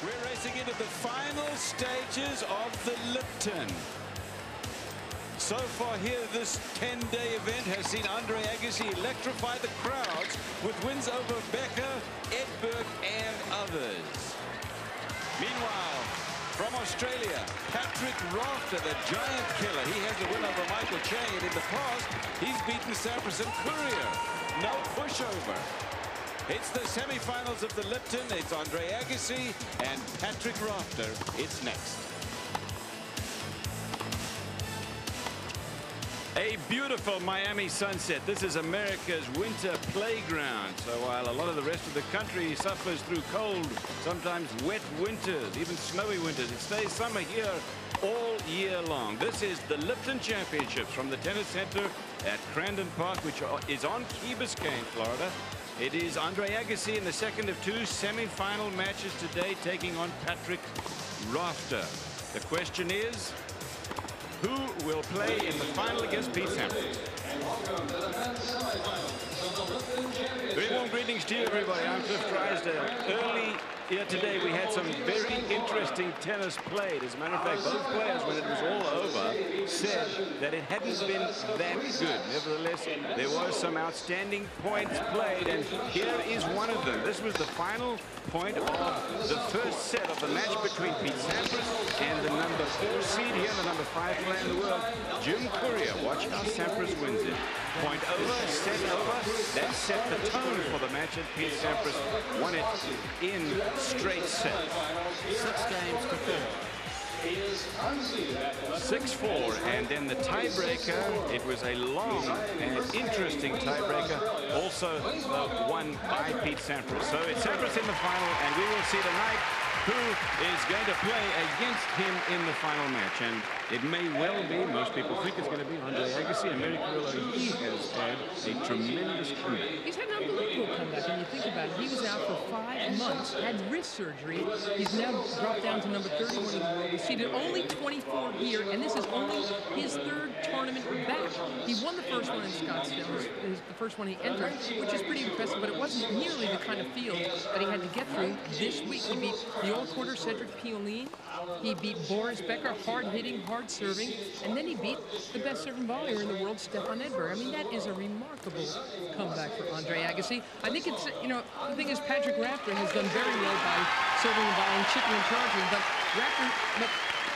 We're racing into the final stages of the Lipton. So far here, this 10-day event has seen Andre Agassi electrify the crowds with wins over Becker, Edberg, and others. Meanwhile, from Australia, Patrick Rafter, the giant killer. He has a win over Michael Chang, and in the past, he's beaten Sampras and Courier. No pushover. It's the semifinals of the Lipton. It's Andre Agassi and Patrick Rafter. It's next. A beautiful Miami sunset. This is America's winter playground. So while a lot of the rest of the country suffers through cold, sometimes wet winters, even snowy winters, it stays summer here all year long. This is the Lipton Championships from the Tennis Center at Crandon Park, which is on Key Biscayne, Florida. It is Andre Agassi in the second of two semi-final matches today, taking on Patrick Rafter. The question is, who will play in the final against Pete Sampras? Very warm greetings to you, everybody. I'm Cliff Drysdale. Early here today, we had some very interesting tennis played. As a matter of fact, both players, when it was all over, said that it hadn't been that good. Nevertheless, there was some outstanding points played, and here is one of them. This was the final point of the first set of the match between Pete Sampras and the number 4 seed here, the number 5 player in the world, Jim Courier. Watch how Sampras wins it. Point over, set over. That set the tone for the match, and Pete Sampras won it in straight sets. 6 games to 4. 6-4, and then the tiebreaker. It was a long and interesting tiebreaker, also won by Pete Sampras. So it's Sampras in the final, and we will see tonight who is going to play against him in the final match. And it may well be, most people think it's going to be Andre Agassi, and Mary Carrillo. He has had a tremendous comeback. He's had an unbelievable comeback, and you think about it, he was out for 5 months, had wrist surgery. He's now dropped down to number 31 in the world. He's seeded only 24 here, and this is only his 3rd tournament back. He won the first one in Scottsdale, the first one he entered, which is pretty impressive, but it wasn't nearly the kind of field that he had to get through this week. He beat the all-quarter Cedric Pioline. He beat Boris Becker, hard-hitting, hard-serving, and then he beat the best serving volleyer in the world, Stefan Edberg. I mean, that is a remarkable comeback for Andre Agassi. I think it's, you know, the thing is, Patrick Rafter has done very well by serving and volleying, chipping and charging, but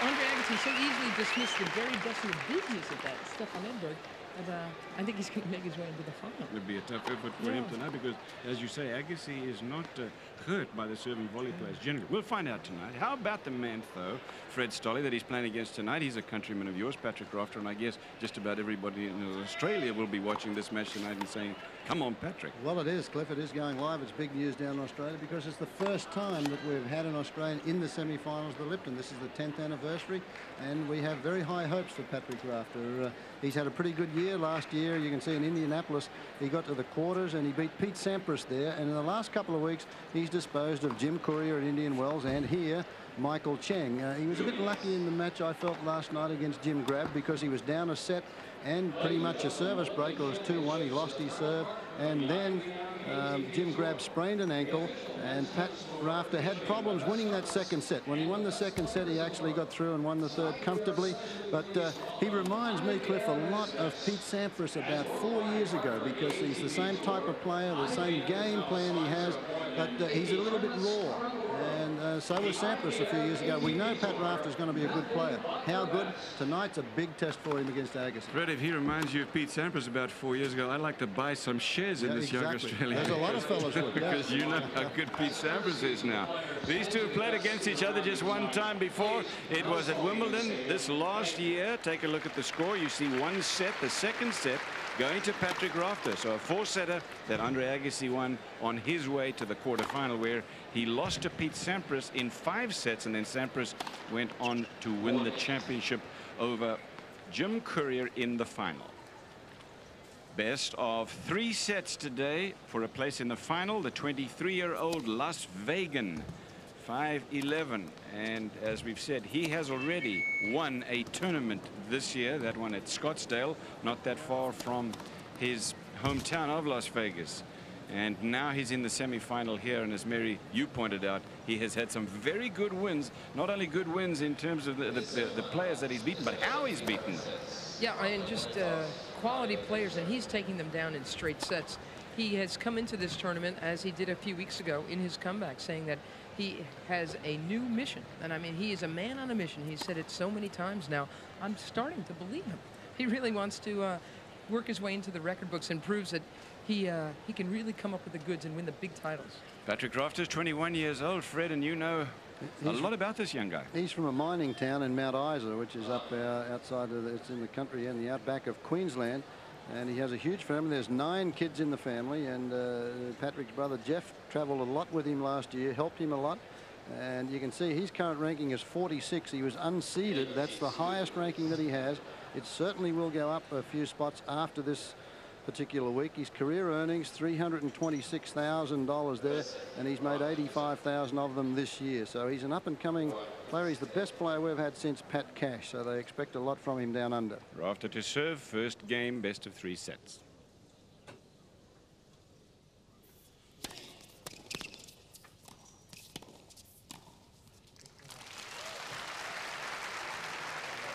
Andre Agassi so easily dismissed the very best in the business of that, Stefan Edberg. And, I think he's going to make his way into the final. It would be a tough effort for him tonight because, as you say, Agassi is not hurt by the serving volley players generally. We'll find out tonight. How about the man, though, Fred Stolle, that he's playing against tonight? He's a countryman of yours, Patrick Rafter, and I guess just about everybody in Australia will be watching this match tonight and saying, come on, Patrick. Well, it is, Cliff. It is going live. It's big news down in Australia because it's the first time that we've had an Australian in the semi-finals of the Lipton. This is the 10th anniversary, and we have very high hopes for Patrick Rafter. He's had a pretty good year. Last year, you can see in Indianapolis, he got to the quarters and he beat Pete Sampras there. And in the last couple of weeks, he's disposed of Jim Courier at Indian Wells, and here, Michael Chang. He was a bit lucky in the match, I felt, last night against Jim Grab because he was down a set and pretty much a service break. It was 2-1. He lost his serve, and then Jim Grab sprained an ankle, and Pat Rafter had problems winning that second set. When he won the second set, he actually got through and won the third comfortably. But he reminds me, Cliff, a lot of Pete Sampras about 4 years ago because he's the same type of player, the same game plan he has, but he's a little bit raw. And so was Sampras a few years ago. We know Pat Rafter's going to be a good player. How good? Tonight's a big test for him against Agassi. Fred, if he reminds you of Pete Sampras about 4 years ago, I'd like to buy some shares in this young Australian. There's a lot of fellas would. Because you know how good Pete Sampras is now. These two have played against each other just one time before. It was at Wimbledon this last year. Take a look at the score. You see one set, the second set, going to Patrick Rafter. So a 4-setter that Andre Agassi won on his way to the quarterfinal, where he lost to Pete Sampras in 5 sets, and then Sampras went on to win the championship over Jim Courier in the final. Best of 3 sets today for a place in the final. The 23-year-old Las Vegan, 5-11, and as we've said, he has already won a tournament this year, that one at Scottsdale, not that far from his hometown of Las Vegas. And now he's in the semi-final here, and as Mary, you pointed out, he has had some very good wins. Not only good wins in terms of the players that he's beaten, but how he's beaten them. Yeah, and just quality players, and he's taking them down in straight sets. He has come into this tournament, as he did a few weeks ago in his comeback, saying that he has a new mission. And I mean, he is a man on a mission. He's said it so many times now. I'm starting to believe him. He really wants to work his way into the record books and proves that he can really come up with the goods and win the big titles. Patrick Rafter's 21 years old, Fred, and you know a lot about this young guy. He's from a mining town in Mount Isa, which is up outside of it's in the country in the outback of Queensland. And he has a huge family. There's 9 kids in the family, and Patrick's brother Jeff traveled a lot with him last year, helped him a lot. And you can see his current ranking is 46. He was unseeded. That's the highest ranking that he has. It certainly will go up a few spots after this particular week. His career earnings $326,000 there, and he's made 85,000 of them this year. So he's an up-and-coming player. He's the best player we've had since Pat Cash, so they expect a lot from him down under. Rafter to serve, first game, best of 3 sets.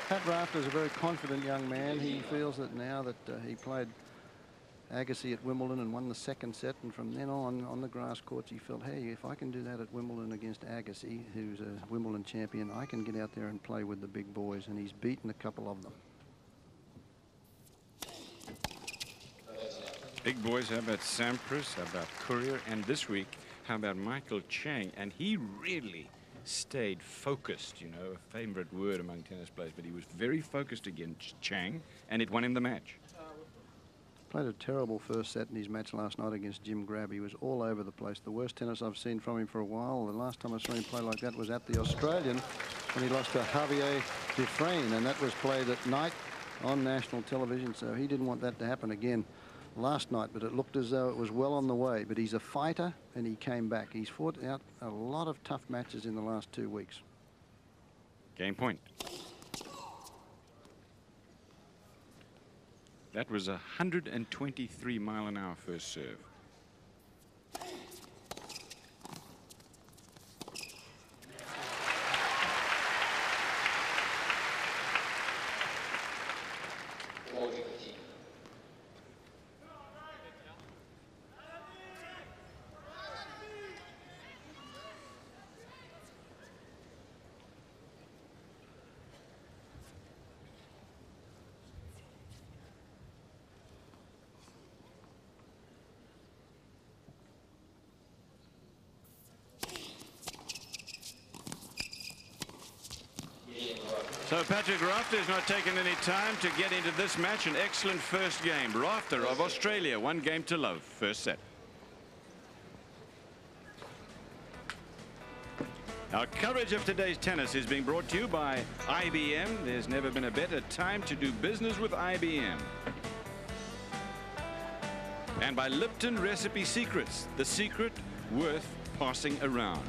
Pat Rafter is a very confident young man. He feels that now that he played Agassi at Wimbledon and won the second set, and from then on the grass courts, he felt, hey, if I can do that at Wimbledon against Agassi, who's a Wimbledon champion, I can get out there and play with the big boys, and he's beaten a couple of them. Big boys, how about Sampras, how about Courier, and this week, how about Michael Chang? And he really stayed focused, you know, a favorite word among tennis players, but he was very focused against Chang, and it won him the match. Played a terrible first set in his match last night against Jim Grab. He was all over the place. The worst tennis I've seen from him for a while. The last time I saw him play like that was at the Australian when he lost to Javier Dufresne, and that was played at night on national television, so he didn't want that to happen again last night, but it looked as though it was well on the way. But he's a fighter, and he came back. He's fought out a lot of tough matches in the last 2 weeks. Game point. That was 123-mile-an-hour first serve. So Patrick Rafter has not taken any time to get into this match. An excellent first game. Rafter of Australia, 1 game to love. First set. Our coverage of today's tennis is being brought to you by IBM. There's never been a better time to do business with IBM. And by Lipton Recipe Secrets, the secret worth passing around.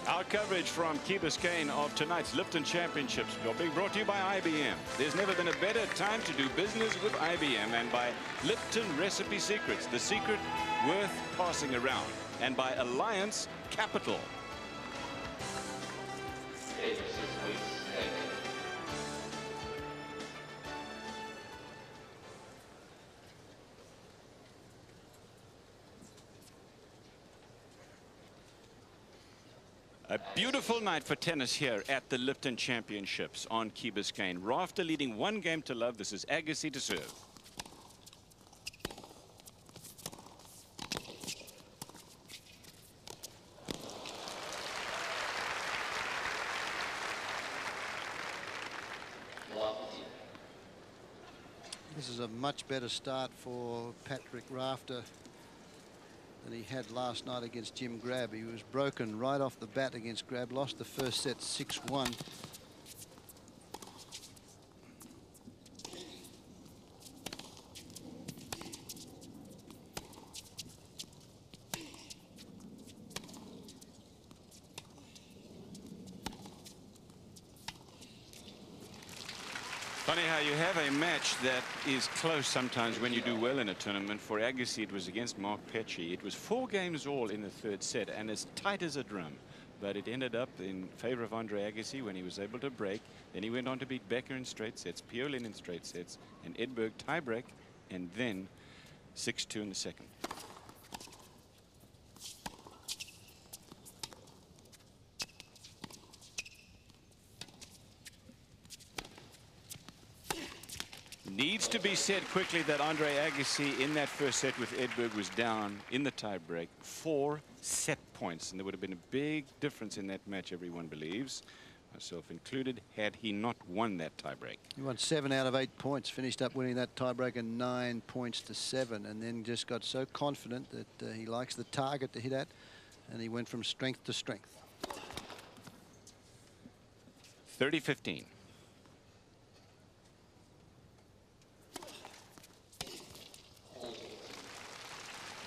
Our coverage from Key Biscayne of tonight's Lipton Championships are being brought to you by IBM. There's never been a better time to do business with IBM, and by Lipton Recipe Secrets, the secret worth passing around, and by Alliance Capital. A beautiful night for tennis here at the Lipton Championships on Key Biscayne. Rafter leading 1 game to love. This is Agassi to serve. This is a much better start for Patrick Rafter than he had last night against Jim Grab. He was broken right off the bat against Grab, lost the first set 6-1. Funny how you have a match that is close sometimes when you do well in a tournament. For Agassi, it was against Mark Petrie. It was 4 games all in the third set and as tight as a drum. But it ended up in favor of Andre Agassi when he was able to break. Then he went on to beat Becker in straight sets, Piolin in straight sets, and Edberg tiebreak, and then 6-2 in the second. Needs to be said quickly that Andre Agassi in that first set with Edberg was down in the tiebreak 4 set points, and there would have been a big difference in that match, everyone believes, myself included, had he not won that tiebreak. He won 7 out of 8 points, finished up winning that tiebreaker 9 points to 7, and then just got so confident that he likes the target to hit at, and he went from strength to strength. 30-15.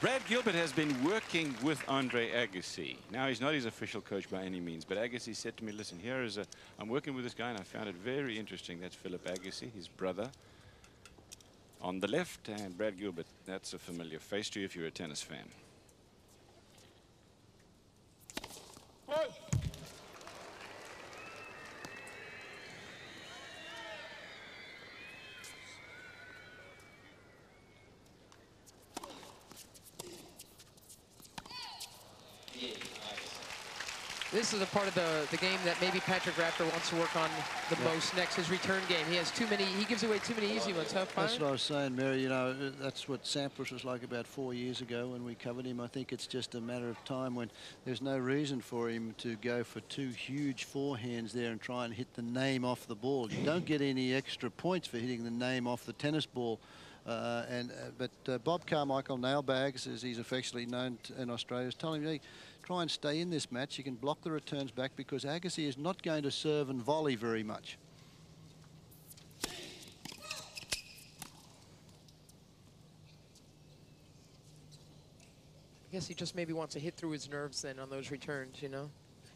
Brad Gilbert has been working with Andre Agassi. Now, he's not his official coach by any means, but Agassi said to me, listen, I'm working with this guy, and I found it very interesting. That's Philip Agassi, his brother, on the left, and Brad Gilbert, that's a familiar face to you if you're a tennis fan. This is a part of the game that maybe Patrick Rafter wants to work on the most next, his return game. He has too many, he gives away too many easy ones, huh, Byron? That's what I was saying, Mary. You know, that's what Sampras was like about 4 years ago when we covered him. I think it's just a matter of time when there's no reason for him to go for 2 huge forehands there and try and hit the name off the ball. You don't get any extra points for hitting the name off the tennis ball. But Bob Carmichael, Nailbags, as he's affectionately known in Australia, is telling me, try and stay in this match. You can block the returns back because Agassi is not going to serve and volley very much. I guess he just maybe wants to hit through his nerves then on those returns, you know,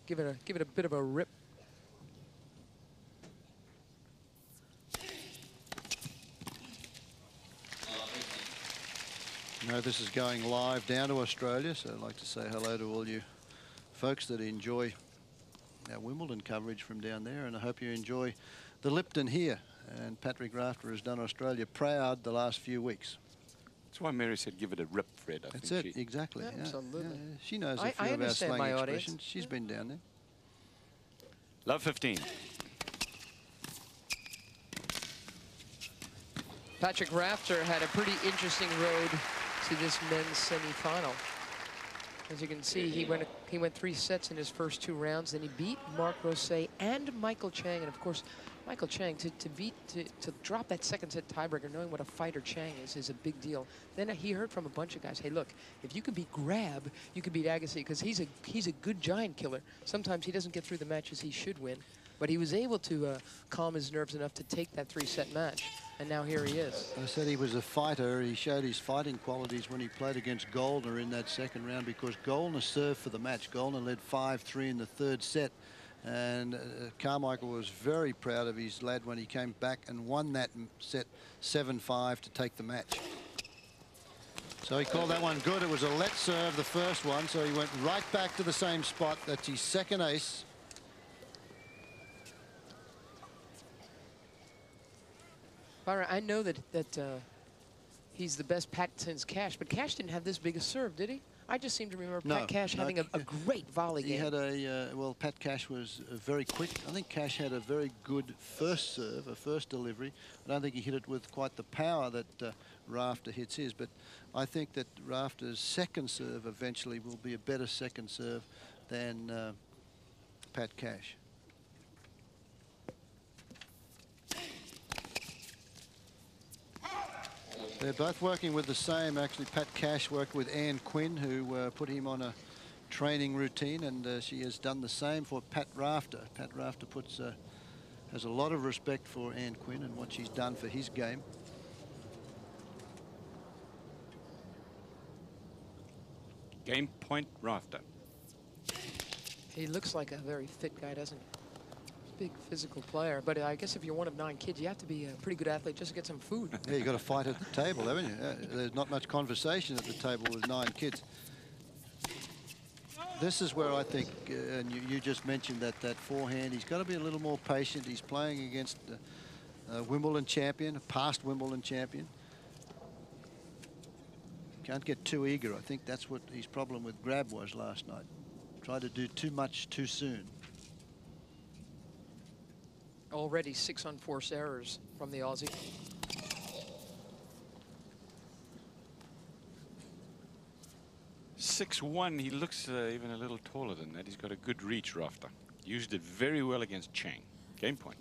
give it a bit of a rip. No, this is going live down to Australia, so I'd like to say hello to all you folks that enjoy our Wimbledon coverage from down there, and I hope you enjoy the Lipton here. And Patrick Rafter has done Australia proud the last few weeks. That's why Mary said give it a rip, Fred. That's it, exactly. Yeah, absolutely. Yeah, she knows a few of our slang expressions. She's been down there. Love 15. Patrick Rafter had a pretty interesting road to this men's semi-final. As you can see, he went 3 sets in his first 2 rounds. Then he beat Marc Rosset and Michael Chang, and of course, Michael Chang to drop that second set tiebreaker, knowing what a fighter Chang is a big deal. Then he heard from a bunch of guys, hey, look, if you can beat Grab, you can beat Agassi, because he's a good giant killer. Sometimes he doesn't get through the matches he should win, but he was able to calm his nerves enough to take that 3-set match. And now here he is. I said he was a fighter. He showed his fighting qualities when he played against Goldner in that second round, because Goldner served for the match. Goldner led 5-3 in the 3rd set. And Carmichael was very proud of his lad when he came back and won that set 7-5 to take the match. So he called that one good. It was a let serve, the first one. So he went right back to the same spot. That's his second ace. Byron, I know that he's the best Pat since Cash, but Cash didn't have this big a serve, did he? I just seem to remember Pat Cash having a great volley game. He had well, Pat Cash was very quick. I think Cash had a very good first serve, a first delivery. I don't think he hit it with quite the power that Rafter hits his, but I think that Rafter's second serve eventually will be a better second serve than Pat Cash. They're both working with the same. Actually, Pat Cash worked with Ann Quinn, who put him on a training routine, and she has done the same for Pat Rafter. Pat Rafter has a lot of respect for Ann Quinn and what she's done for his game. Game point, Rafter. He looks like a very fit guy, doesn't he? Big physical player, but I guess if you're one of 9 kids, you have to be a pretty good athlete just to get some food. Yeah, you've got to fight at the table, haven't you? There's not much conversation at the table with 9 kids. This is where I think, and you just mentioned that forehand, he's got to be a little more patient. He's playing against a Wimbledon champion, a past Wimbledon champion. Can't get too eager. I think that's what his problem with Grab was last night. Tried to do too much too soon. Already 6 unforced errors from the Aussie. (6'1". He looks even a little taller than that. He's got a good reach, Rafter. Used it very well against Chang. Game point.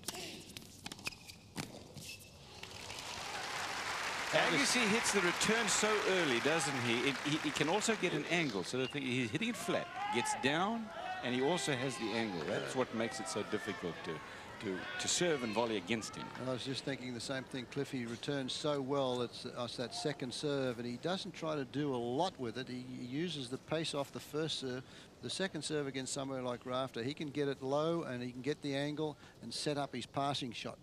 Agassi hits the return so early, doesn't he? He can also get an angle, so that he's hitting it flat, gets down, and he also has the angle. That's what makes it so difficult to serve and volley against him. I was just thinking the same thing. Cliffy returns so well. It's that second serve, and he doesn't try to do a lot with it. He uses the pace off the first serve. The second serve against somewhere like Rafter, he can get it low and he can get the angle and set up his passing shot.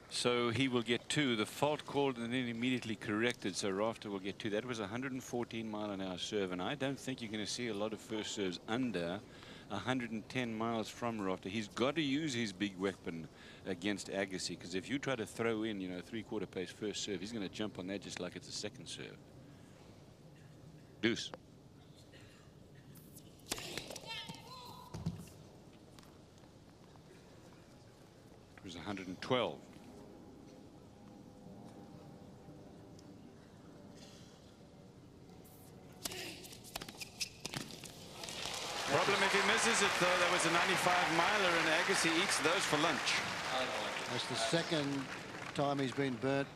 So he will get 2. The fault called and then immediately corrected. So Rafter will get 2. That was a 114-mile-an-hour serve, and I don't think you're going to see a lot of first serves under 110 miles from Rafter. He's got to use his big weapon against Agassi, because if you try to throw in, you know, 3/4 pace first serve, he's going to jump on that just like it's a second serve. Deuce. It was 112. Problem if he misses it, though. That was a 95-miler, and Agassi eats those for lunch. That's the second time he's been burnt.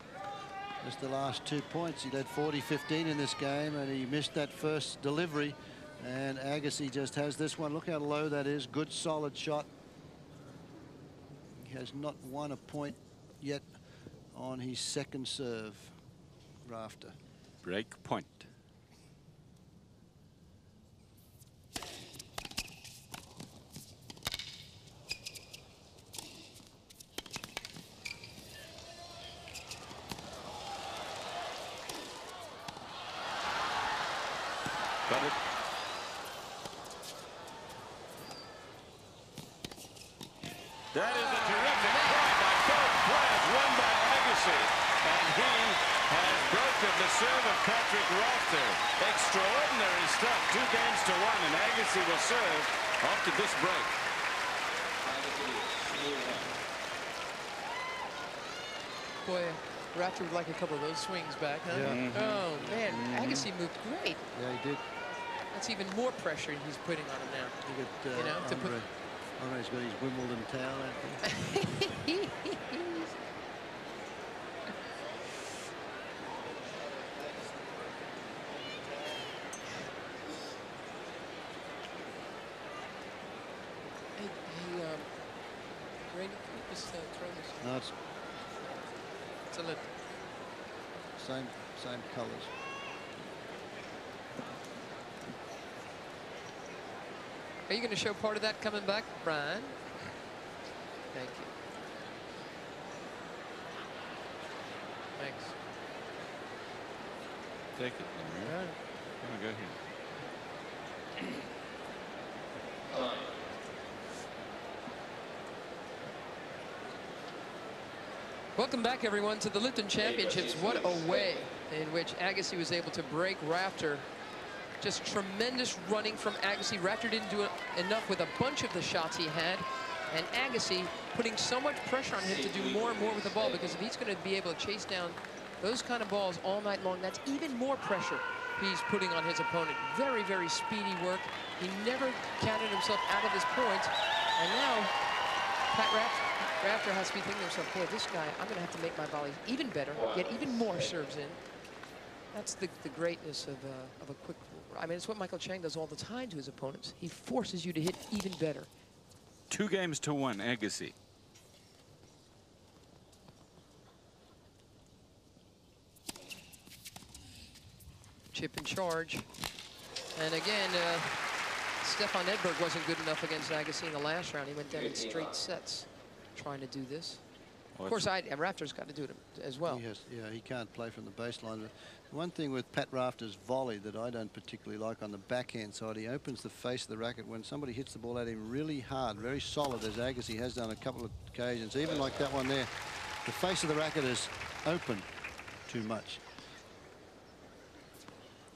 Just the last 2 points. He led 40-15 in this game, and he missed that first delivery. And Agassi just has this one. Look how low that is. Good, solid shot. He has not won a point yet on his second serve, Rafter. Break point. Got it. That is a terrific point by both players, won by Agassi. And he has broken the serve of Patrick Rafter. Extraordinary stuff. 2 games to 1, and Agassi will serve after this break. Boy, Rafter would like a couple of those swings back, huh? Yeah. Oh, man, Agassi moved great. Yeah, he did. That's even more pressure he's putting on him now. Look at You know, to put... Andre's got his Wimbledon towel out there. Hey, Randy, can you just throw this? No, it's It's a little... same colours. Are you going to show part of that coming back, Brian? Thank you. Thanks. Take it. All right. I'm going to go here. Welcome back, everyone, to the Lipton Championships. What a way in which Agassi was able to break Rafter. Just tremendous running from Agassi. Rafter didn't do enough with a bunch of the shots he had. And Agassi putting so much pressure on him to do more and more with the ball, because if he's going to be able to chase down those kind of balls all night long, that's even more pressure he's putting on his opponent. Very, very speedy work. He never counted himself out of his points. And now, Rafter has to be thinking to himself, boy, this guy, I'm going to have to make my volleys even better, get even more serves in. That's the greatness of a quick. I mean, it's what Michael Chang does all the time to his opponents. He forces you to hit even better. 2-1, Agassi. Chip in charge. And again, Stefan Edberg wasn't good enough against Agassi in the last round. He went down in straight sets trying to do this. Of course, Rafter's got to do it as well. Yeah, he can't play from the baseline. The one thing with Pat Rafter's volley that I don't particularly like on the backhand side, he opens the face of the racket when somebody hits the ball at him really hard, very solid, as Agassi has done a couple of occasions. Even like that one there, the face of the racket is open too much.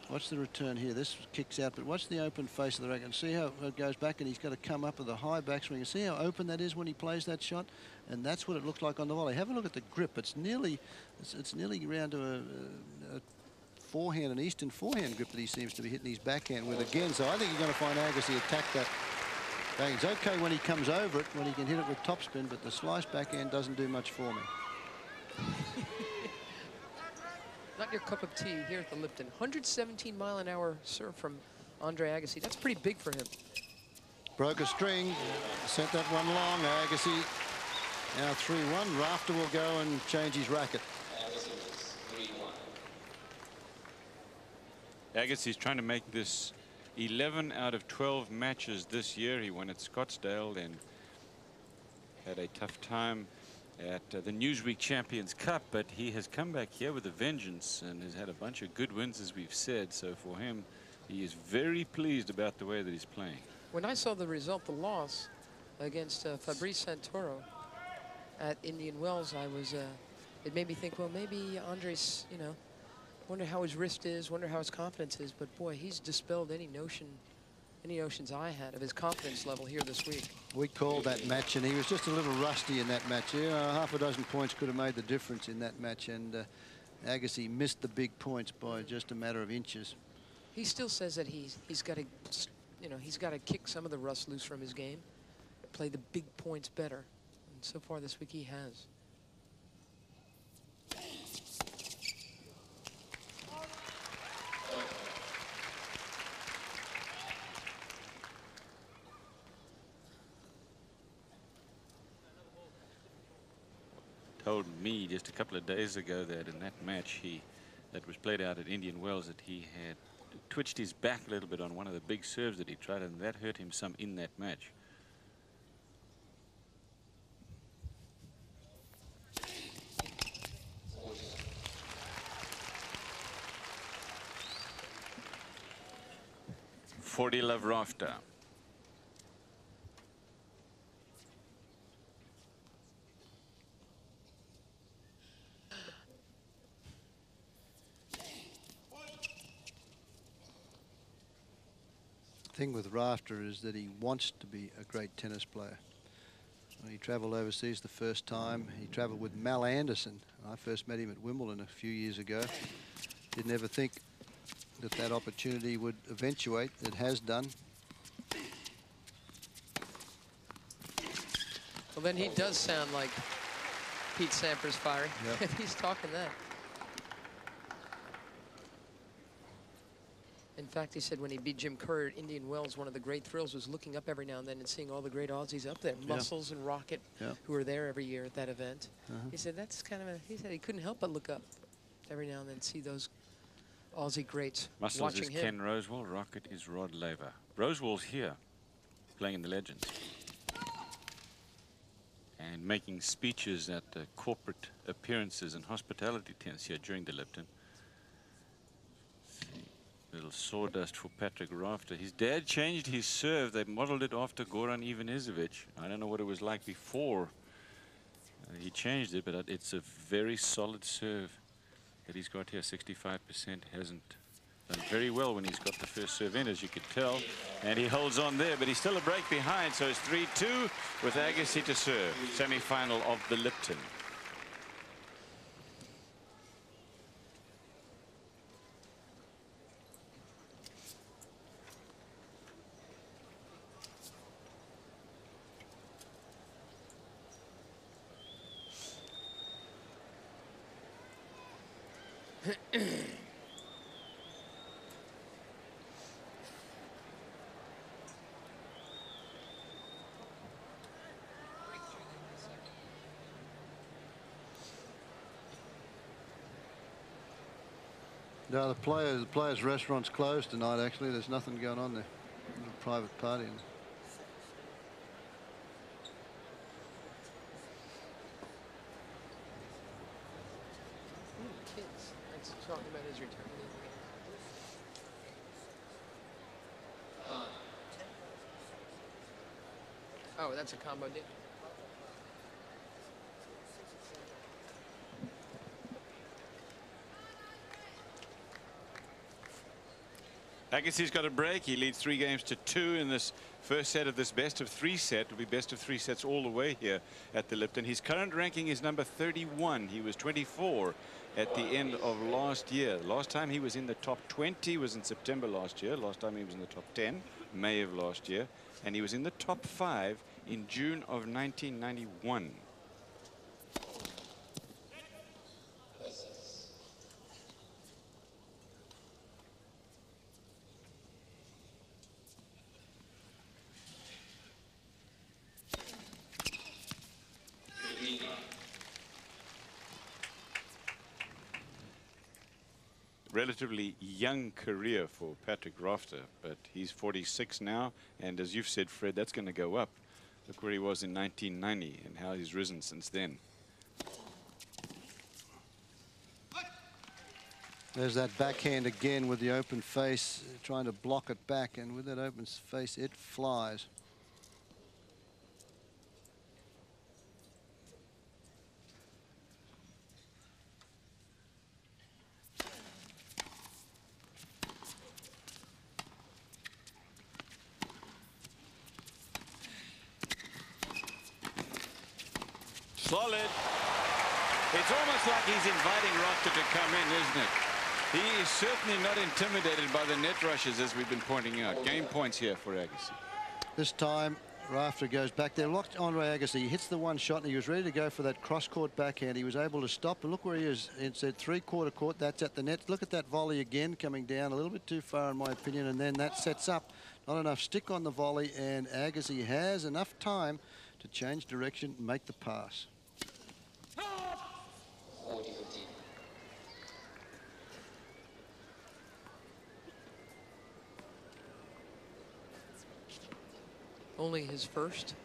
Watch the return here. This kicks out, but watch the open face of the racket. And see how it goes back, and he's got to come up with a high backswing. And see how open that is when he plays that shot, and that's what it looks like on the volley. Have a look at the grip. It's nearly around to a forehand, an Eastern forehand grip that he seems to be hitting his backhand with again. So I think you're going to find Agassi attack that. It's okay when he comes over it, when he can hit it with topspin, but the slice backhand doesn't do much for me. Not your cup of tea here at the Lipton. 117-mile-an-hour serve from Andre Agassi. That's pretty big for him. Broke a string, sent that one long. Agassi now 3-1. Rafter will go and change his racket. Agassi's trying to make this 11 out of 12 matches this year. He won at Scottsdale and had a tough time at the Newsweek Champions Cup, but he has come back here with a vengeance and has had a bunch of good wins, as we've said. So for him, he is very pleased about the way that he's playing. When I saw the result, the loss against Fabrice Santoro at Indian Wells, it made me think, well, maybe Andres, you know, wonder how his wrist is, wonder how his confidence is. But boy, he's dispelled any notions I had of his confidence level here this week. We called that match, and he was just a little rusty in that match. Half a dozen points could have made the difference in that match, and Agassi missed the big points by just a matter of inches. He still says that he's got to, you know, he's got to kick some of the rust loose from his game, play the big points better, and so far this week he has. Told me just a couple of days ago that in that match that was played out at Indian Wells that he had twitched his back a little bit on one of the big serves that he tried, and that hurt him some in that match. Love Rafter. The thing with Rafter is that he wants to be a great tennis player. When he travelled overseas the first time, he travelled with Mal Anderson. I first met him at Wimbledon a few years ago. Didn't ever think that that opportunity would eventuate. It has done. Well, then he does sound like Pete Sampras firing. Yep. He's talking that. In fact, he said when he beat Jim Kerr at Indian Wells, one of the great thrills was looking up every now and then and seeing all the great Aussies up there, Muscles and Rocket, who are there every year at that event. He said that's kind of he said he couldn't help but look up every now and then, see those Aussie greats. Muscles watching is him. Ken Rosewall, Rocket is Rod Laver. Rosewall's here, playing in the Legends. And making speeches at corporate appearances and hospitality tents here during the Lipton. Little sawdust for Patrick Rafter. His dad changed his serve. They modeled it after Goran Ivanisevic. I don't know what it was like before he changed it, but it's a very solid serve that he's got here. 65%. Hasn't done very well when he's got the first serve in, as you could tell. And he holds on there, but he's still a break behind. So it's 3-2 with Agassi to serve. Semi-final of the Lipton. No, the players' restaurant's closed tonight. Actually, there's nothing going on there. A private party. Kids. That's talking about his retirement. Oh, that's a combo deal. Agassi's got a break. He leads 3-2 in this first set of this best-of-3 set. It'll be best-of-3 sets all the way here at the Lipton. His current ranking is number 31. He was 24 at the end of last year. Last time he was in the top 20 was in September last year. Last time he was in the top 10, May of last year. And he was in the top 5 in June of 1991. Relatively young career for Patrick Rafter, but he's 46 now, and as you've said, Fred, that's going to go up. Look where he was in 1990 and how he's risen since then. There's that backhand again with the open face, trying to block it back, and with that open face, it flies. Solid. It's almost like he's inviting Rafter to come in, isn't it? He is certainly not intimidated by the net rushes, as we've been pointing out. Game points here for Agassi. This time, Rafter goes back there, locked Andre Agassi. He hits the one shot, and he was ready to go for that cross-court backhand. He was able to stop, and look where he is. It's at three-quarter court. That's at the net. Look at that volley again, coming down a little bit too far, in my opinion, and then that sets up not enough stick on the volley, and Agassi has enough time to change direction and make the pass. Only his first.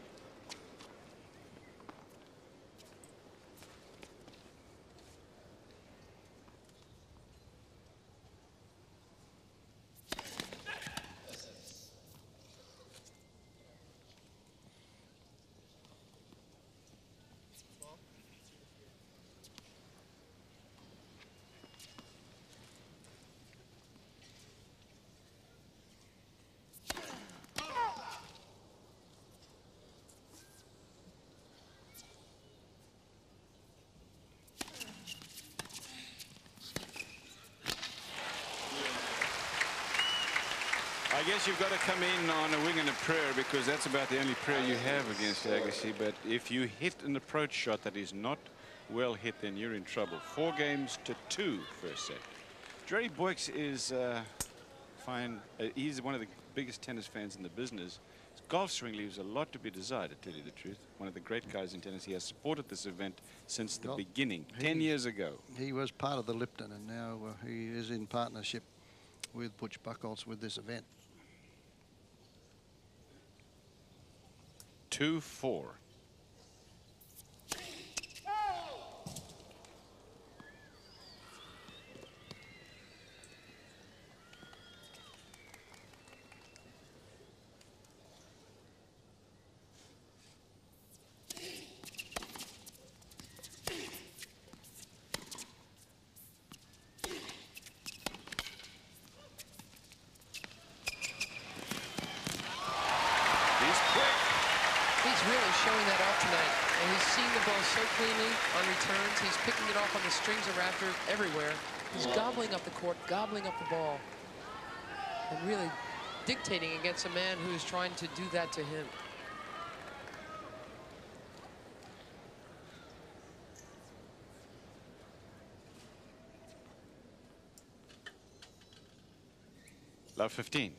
I guess you've got to come in on a wing and a prayer, because that's about the only prayer you have against Agassi. But if you hit an approach shot that is not well hit, then you're in trouble. 4-2 first set. Jerry Boyks is fine. He's one of the biggest tennis fans in the business. His golf swing leaves a lot to be desired, to tell you the truth. One of the great guys in tennis. He has supported this event since the beginning, 10 years ago. He was part of the Lipton, and now he is in partnership with Butch Buchholz with this event. 2-4. Showing that off tonight, and he's seeing the ball so cleanly on returns. He's picking it off on the strings of Rafter everywhere. He's gobbling up the court, gobbling up the ball, and really dictating against a man who's trying to do that to him. Love 15.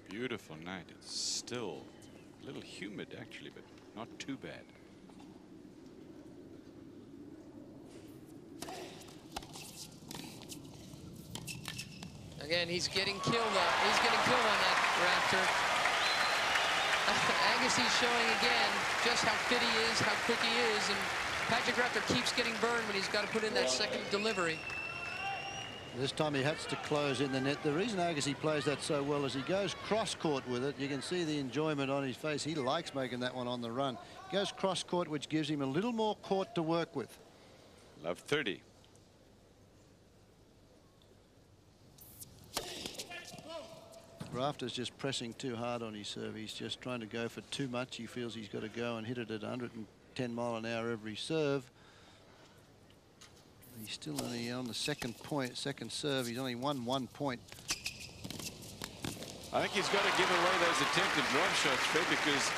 Beautiful night. It's still a little humid actually, but not too bad. Again, he's getting killed up. He's getting killed on that Rafter. Agassi's showing again just how fit he is, how quick he is, and Patrick Rafter keeps getting burned when he's got to put in that second delivery. This time he has to close in the net. The reason Agassi plays that so well is he goes cross-court with it. You can see the enjoyment on his face. He likes making that one on the run. He goes cross-court, which gives him a little more court to work with. Love 30. Rafter's just pressing too hard on his serve. He's just trying to go for too much. He feels he's got to go and hit it at 110 mile an hour every serve. He's still only on the second serve. He's only won 1 point. I think he's got to give away those attempted drop shots, Fred, because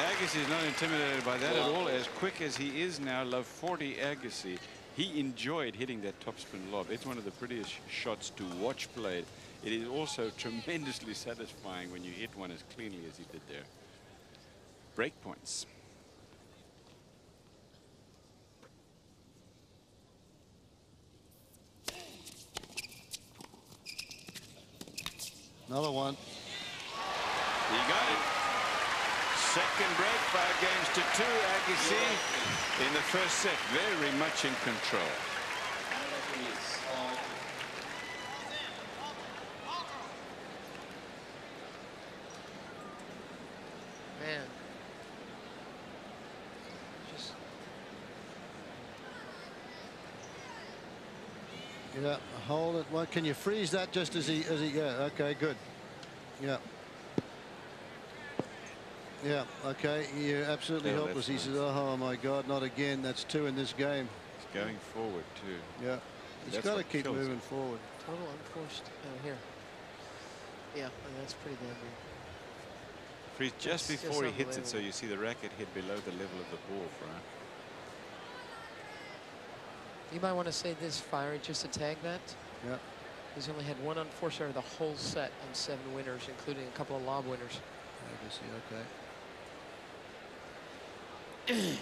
Agassi is not intimidated by that at all. As quick as he is now, love 40 Agassi. He enjoyed hitting that topspin lob. It's one of the prettiest shots to watch played. It is also tremendously satisfying when you hit one as cleanly as he did there. Break points. Another one. He got it. Second break, 5 games to 2. Agassi in the first set, very much in control. Man. Yeah, hold it. Well, can you freeze that just as he goes? Okay, good. Yeah. Yeah, okay. You're absolutely helpless. He says, oh my God, not again. That's 2 in this game. He's going forward too. Yeah. He's got to keep moving forward. Total unforced. Oh, here. Yeah, that's pretty damn good. Freeze just before he hits it, so you see the racket hit below the level of the ball, Brian. You might want to say this, Fiery, just to tag that. Yeah. He's only had 1 unforced error the whole set and 7 winners, including a couple of lob winners. Agassi, okay.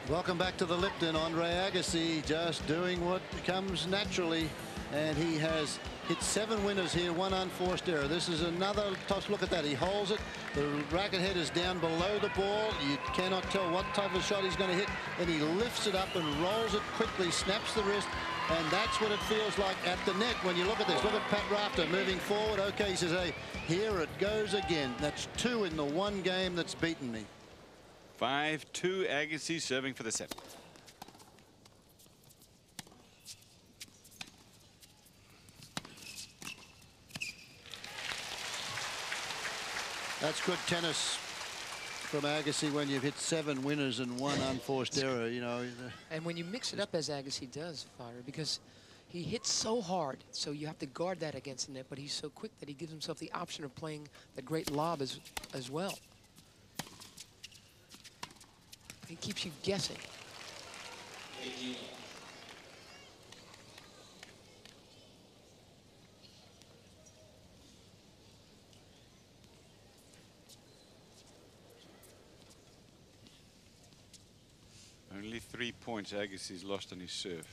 Welcome back to the Lipton. Andre Agassi just doing what comes naturally, and he has hit 7 winners here, 1 unforced error. This is another toss. Look at that. He holds it. The racket head is down below the ball. You cannot tell what type of shot he's going to hit. And he lifts it up and rolls it quickly, snaps the wrist. And that's what it feels like at the net when you look at this. Look at Pat Rafter moving forward. Okay, he says, hey, here it goes again. That's 2 in the 1 game that's beaten me. 5-2, Agassi serving for the set. That's good tennis from Agassi when you've hit 7 winners and 1 unforced error, you know. And when you mix it up as Agassi does, Fire, because he hits so hard, so you have to guard that against the net, but he's so quick that he gives himself the option of playing the great lob as well. He keeps you guessing. Only 3 points Agassi's lost on his serve.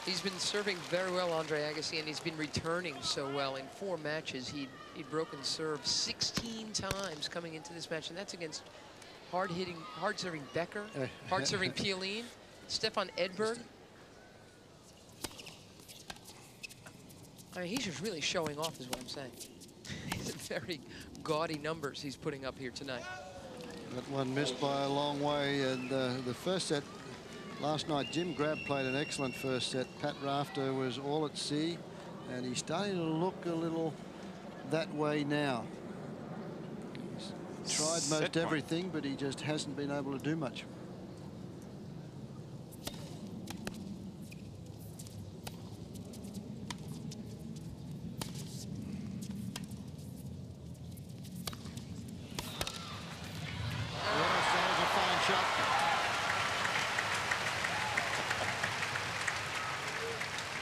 He's been serving very well, Andre Agassi, and he's been returning so well. In 4 matches, he'd broken serve 16 times coming into this match, and that's against hard-serving Becker, hard-serving Pioline, Stefan Edberg. I mean, he's just really showing off, is what I'm saying. These are very gaudy numbers he's putting up here tonight. That one missed by a long way, and the first set last night, Jim Grab played an excellent first set. Pat Rafter was all at sea, and he's starting to look a little that way now. He's tried most everything, but he just hasn't been able to do much.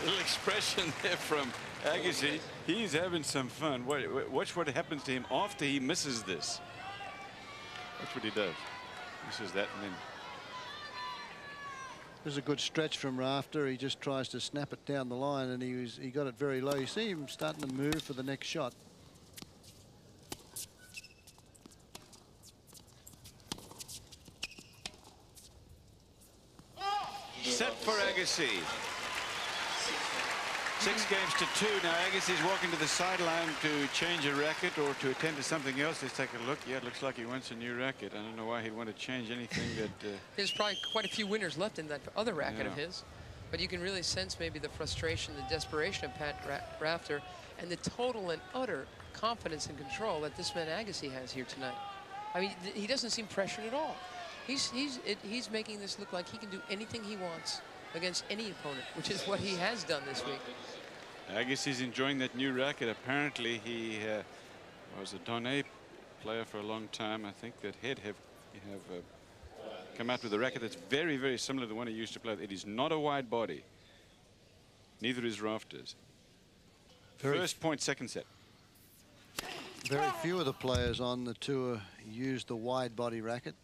little expression there from Agassi. He's having some fun. Watch what happens to him after he misses this. Watch what he does. Misses that and then. There's a good stretch from Rafter. He just tries to snap it down the line, and he got it very low. You see him starting to move for the next shot. Set for Agassi. 6 games to 2 now. Agassi's walking to the sideline to change a racket or to attend to something else. Let's take a look. Yeah, it looks like he wants a new racket. I don't know why he'd want to change anything that. There's probably quite a few winners left in that other racket of his, but you can really sense maybe the frustration, the desperation of Pat Rafter, and the total and utter confidence and control that this man Agassi has here tonight. I mean, he doesn't seem pressured at all. He's making this look like he can do anything he wants against any opponent, which is what he has done this week. Agassi's enjoying that new racket. Apparently, he was a Donné player for a long time. I think that Head have come out with a racket that's very, very similar to the one he used to play. It is not a wide body. Neither is Rafter's. First point, second set. Very few of the players on the tour use the wide body racket.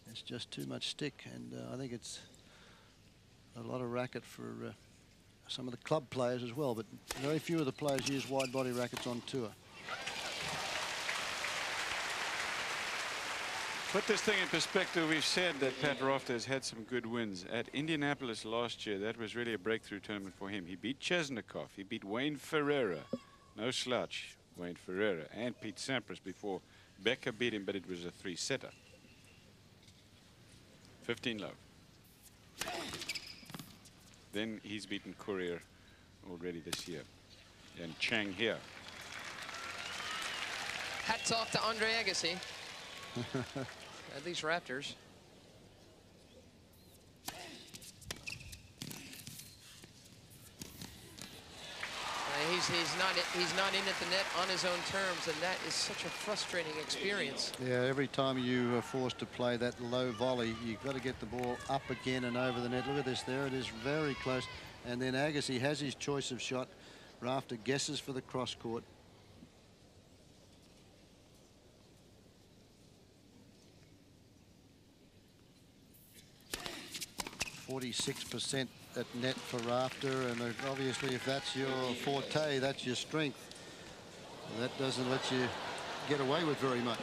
It's just too much stick, and I think it's a lot of racket for some of the club players as well, but very few of the players use wide body rackets on tour. Put this thing in perspective. We've said that Pat Rafter has had some good wins. At Indianapolis last year, that was really a breakthrough tournament for him. He beat Chesnikov, he beat Wayne Ferreira, no slouch, Wayne Ferreira, and Pete Sampras before Becker beat him, but it was a 3-setter. 15 love. Then he's beaten Courier already this year. And Chang here. Hats off to Andre Agassi. At least Raptors. He's not in at the net on his own terms, and that is such a frustrating experience. Yeah, every time you are forced to play that low volley, you've got to get the ball up again and over the net. Look at this there. It is very close. And then Agassi has his choice of shot. Rafter guesses for the cross court. .46% at net for Rafter, and obviously if that's your forte, that's your strength. That doesn't let you get away with very much.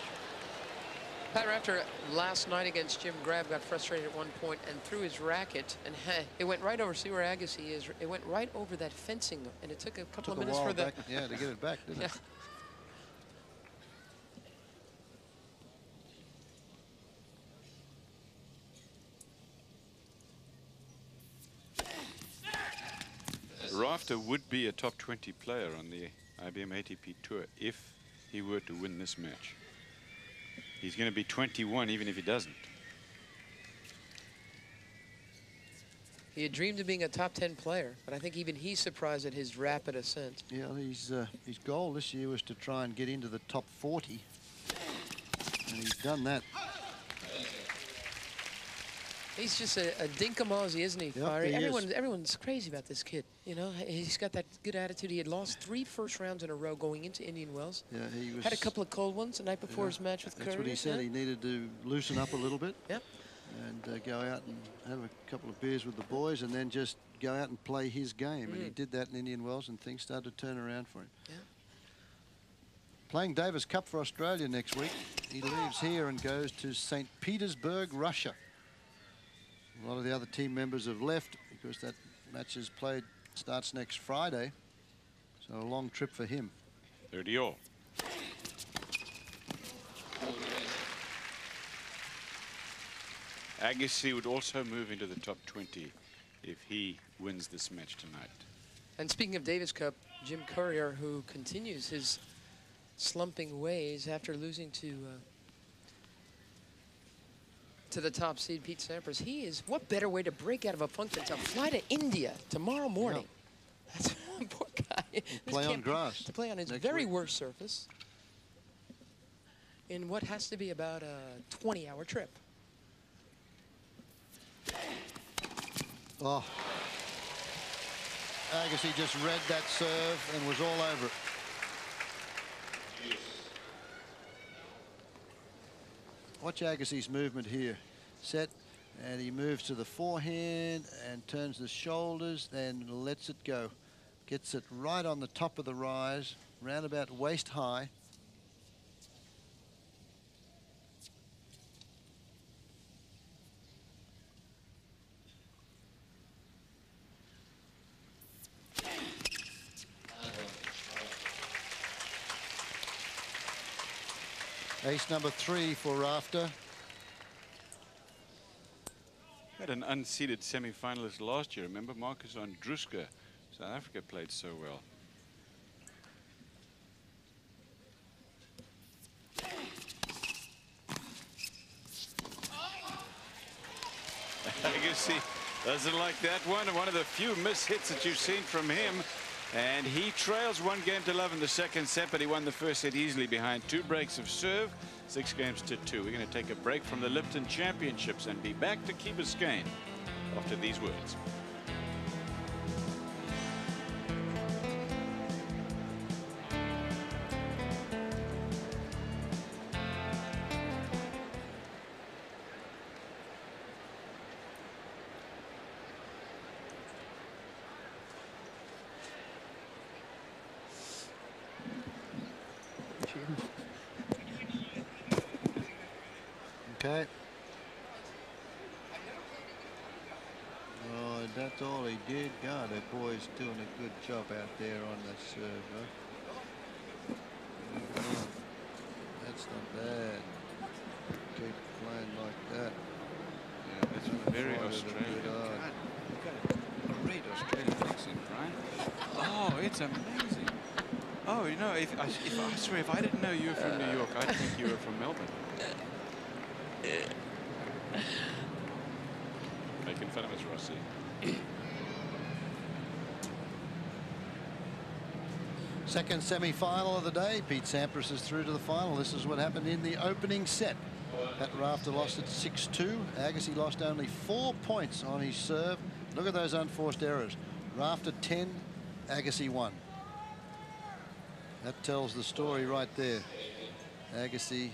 Pat Rafter last night against Jim Grab got frustrated at one point and threw his racket, and it went right over. See where Agassi is? It went right over that fencing, and it took a couple of minutes for the to get it back, didn't it? Rafter would be a top 20 player on the IBM ATP Tour if he were to win this match. He's going to be 21 even if he doesn't. He had dreamed of being a top 10 player, but I think even he's surprised at his rapid ascent. Yeah, his goal this year was to try and get into the top 40, and he's done that. He's just a dinkum-Aussie, isn't he, Yep, Fiery? he Everyone's crazy about this kid. You know, he's got that good attitude. He had lost 3 first rounds in a row going into Indian Wells. Yeah, he was, had a couple of cold ones the night before his match with Curry. That's what he said. He needed to loosen up a little bit. Yep. And go out and have a couple of beers with the boys, and then just go out and play his game. And he did that in Indian Wells, and things started to turn around for him. Yeah. Playing Davis Cup for Australia next week. He leaves here and goes to St. Petersburg, Russia. A lot of the other team members have left because that match is played, starts next Friday. So a long trip for him. 30 all. Agassi would also move into the top 20 if he wins this match tonight. And speaking of Davis Cup, Jim Courier, who continues his slumping ways after losing to the top seed, Pete Sampras. What better way to break out of a funk than to fly to India tomorrow morning? Yeah. That's poor guy. Play on grass. To play on his very worst surface in what has to be about a 20-hour trip. Oh. Agassi just read that serve and was all over it. Watch Agassi's movement here. Set, and he moves to the forehand and turns the shoulders and lets it go. Gets it right on the top of the rise, round about waist high. Ace number 3 for Rafter. Had an unseeded semi-finalist last year. Remember, Marcus Andruska. South Africa played so well. Agassi doesn't like that one. One of the few miss hits that you've seen from him. And he trails 1 game to 0 in the second set, but he won the first set easily behind 2 breaks of serve, 6 games to 2. We're going to take a break from the Lipton Championships and be back to Key Biscayne after these words. Okay. Oh, that's all he did. God, that boy's doing a good job out there on the serve. Huh? That's not bad. Keep playing like that. Yeah, that's very Australian. Great Australian accent, Brian. Oh, it's amazing. Oh, you know, I swear, if I didn't know you were from New York, I'd think you were from Melbourne. Making fun of us, Rossi. Second semi-final of the day. Pete Sampras is through to the final. This is what happened in the opening set. Pat Rafter lost at 6-2. Agassi lost only 4 points on his serve. Look at those unforced errors. Rafter 10, Agassi 1. That tells the story right there. Agassi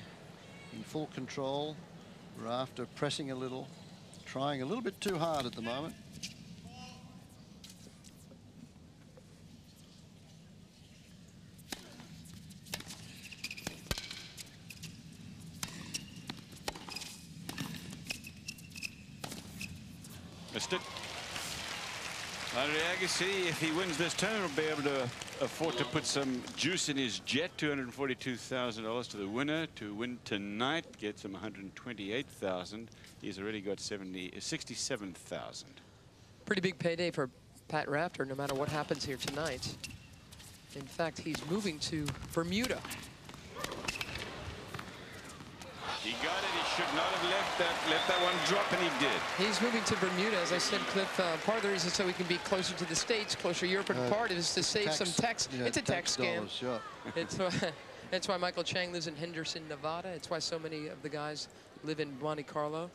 in full control. Rafter pressing a little, trying a little bit too hard at the moment. Missed it. Agassi, if he wins this tournament, will be able to afford to put some juice in his jet. $242,000 to the winner. To win tonight gets him $128,000. He's already got $67,000. Pretty big payday for Pat Rafter, no matter what happens here tonight. In fact, he's moving to Bermuda. He got it. He should not have let that one drop, and he did. He's moving to Bermuda, as I said, Cliff. Part of the reason so he can be closer to the States, closer to Europe, and part is to save some tax. Yeah, it's a tax scam. Dollars, sure. It's why Michael Chang lives in Henderson, Nevada. It's why so many of the guys live in Monte Carlo.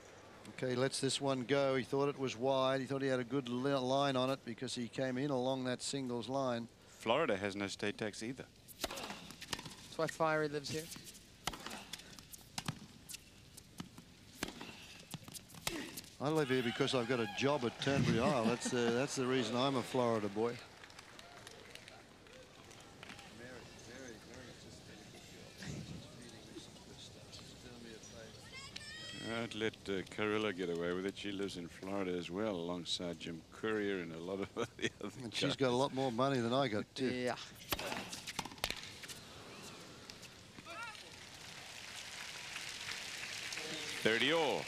Okay, lets this one go. He thought it was wide. He thought he had a good line on it because he came in along that singles line. Florida has no state tax either. That's why Fiery lives here. I live here because I've got a job at Turnberry Isle. That's the reason I'm a Florida boy. Don't let Carilla get away with it. She lives in Florida as well, alongside Jim Courier and a lot of the other And she's got a lot more money than I got, too. Yeah. $30-all.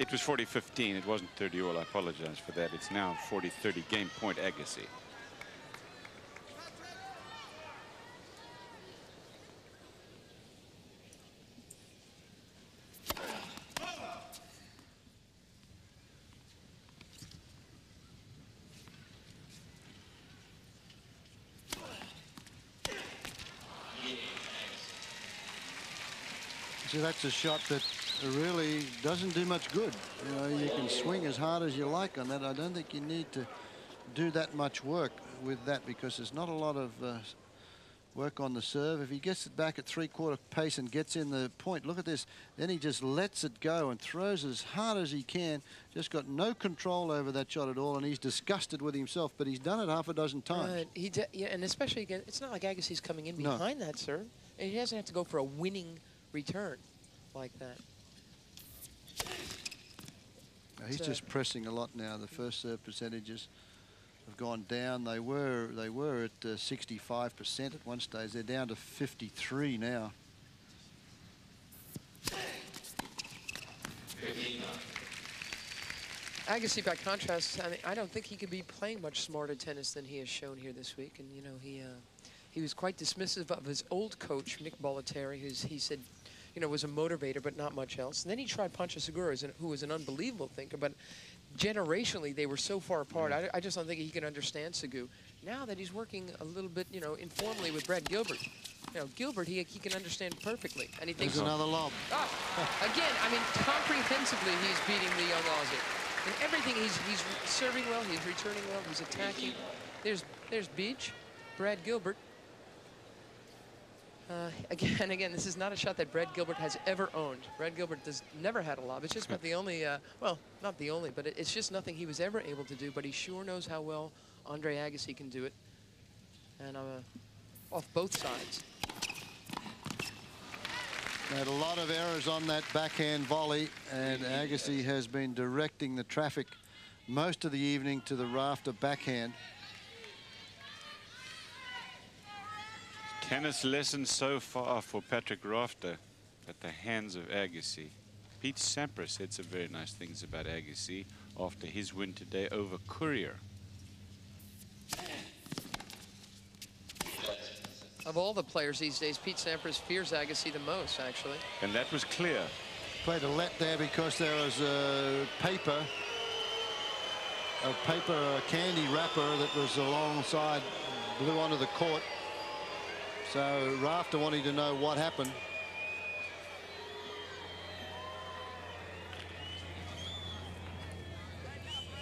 It was 40-15. It wasn't 30-all. I apologize for that. It's now 40-30 game point Agassi. So that's a shot that really doesn't do much good. You know, you can swing as hard as you like on that. I don't think you need to do that much work with that because there's not a lot of work on the serve. If he gets it back at 3/4 pace and gets in the point, look at this. Then he just lets it go and throws as hard as he can. Just got no control over that shot at all, and he's disgusted with himself. But he's done it half a dozen times. Right. Yeah, and especially again, it's not like Agassi's coming in behind that serve. And he doesn't have to go for a winning return like that. Now he's just pressing a lot now. The first serve percentages have gone down. They were at 65% at one stage. They're down to 53 now. Agassi, by contrast, I mean, I don't think he could be playing much smarter tennis than he has shown here this week. And you know, he was quite dismissive of his old coach, Mick Bollettieri, he said, you know, was a motivator, but not much else. And then he tried Pancho Segura, who was an unbelievable thinker, but generationally they were so far apart. I just don't think he can understand Segu. Now that he's working a little bit, you know, informally with Brad Gilbert, you know, Gilbert he can understand perfectly, and he thinks another lob. Oh, again, I mean, comprehensively he's beating the young Aussie. In everything, he's serving well, he's returning well, he's attacking. There's Beach, Brad Gilbert. Again, this is not a shot that Brad Gilbert has ever owned. Brad Gilbert never had a lob. It's just about the only, well, not the only, but it's just nothing he was ever able to do. But he sure knows how well Andre Agassi can do it. And off both sides. They had a lot of errors on that backhand volley, and Agassi has been directing the traffic most of the evening to the Rafter backhand. Tennis lesson so far for Patrick Rafter at the hands of Agassi. Pete Sampras said some very nice things about Agassi after his win today over Courier. Of all the players these days, Pete Sampras fears Agassi the most, actually. And that was clear. Played a let there because there was a candy wrapper that was alongside, blew onto the court. So Rafter wanting to know what happened.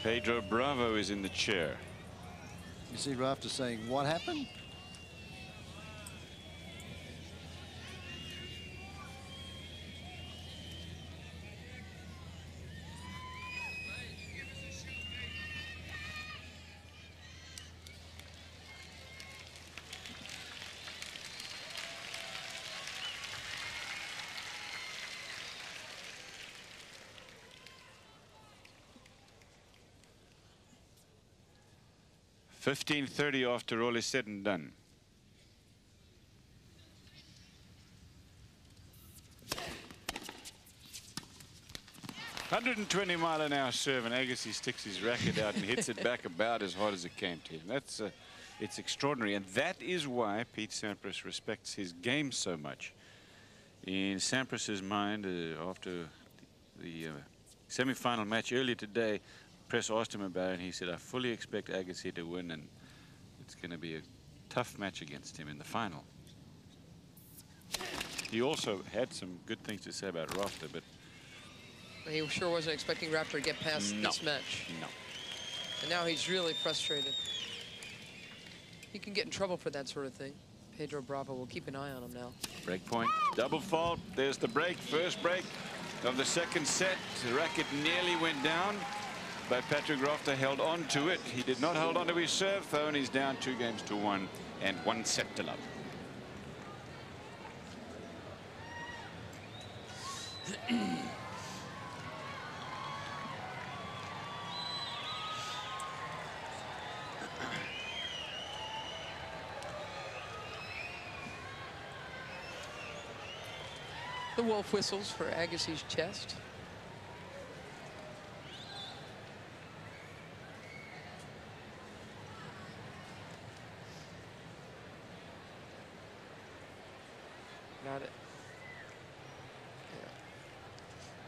Pedro Bravo is in the chair. You see Rafter saying, what happened? $15.30 after all is said and done. $120-mile-an-hour serve, and Agassi sticks his racket out and hits it back about as hard as it came to him. That's it's extraordinary, and that is why Pete Sampras respects his game so much. In Sampras's mind, after the semi-final match earlier today, press asked him about it, and he said, I fully expect Agassi to win, and it's going to be a tough match against him in the final. He also had some good things to say about Rafter, but he sure wasn't expecting Rafter to get past this match. No. And now he's really frustrated. He can get in trouble for that sort of thing. Pedro Bravo will keep an eye on him now. Break point, double fault. There's the break, first break of the second set. The racket nearly went down, but Patrick Rafter held on to it. He did not hold on to his serve, though, and he's down 2-1 and 1 set to love. The wolf whistles for Agassi's chest.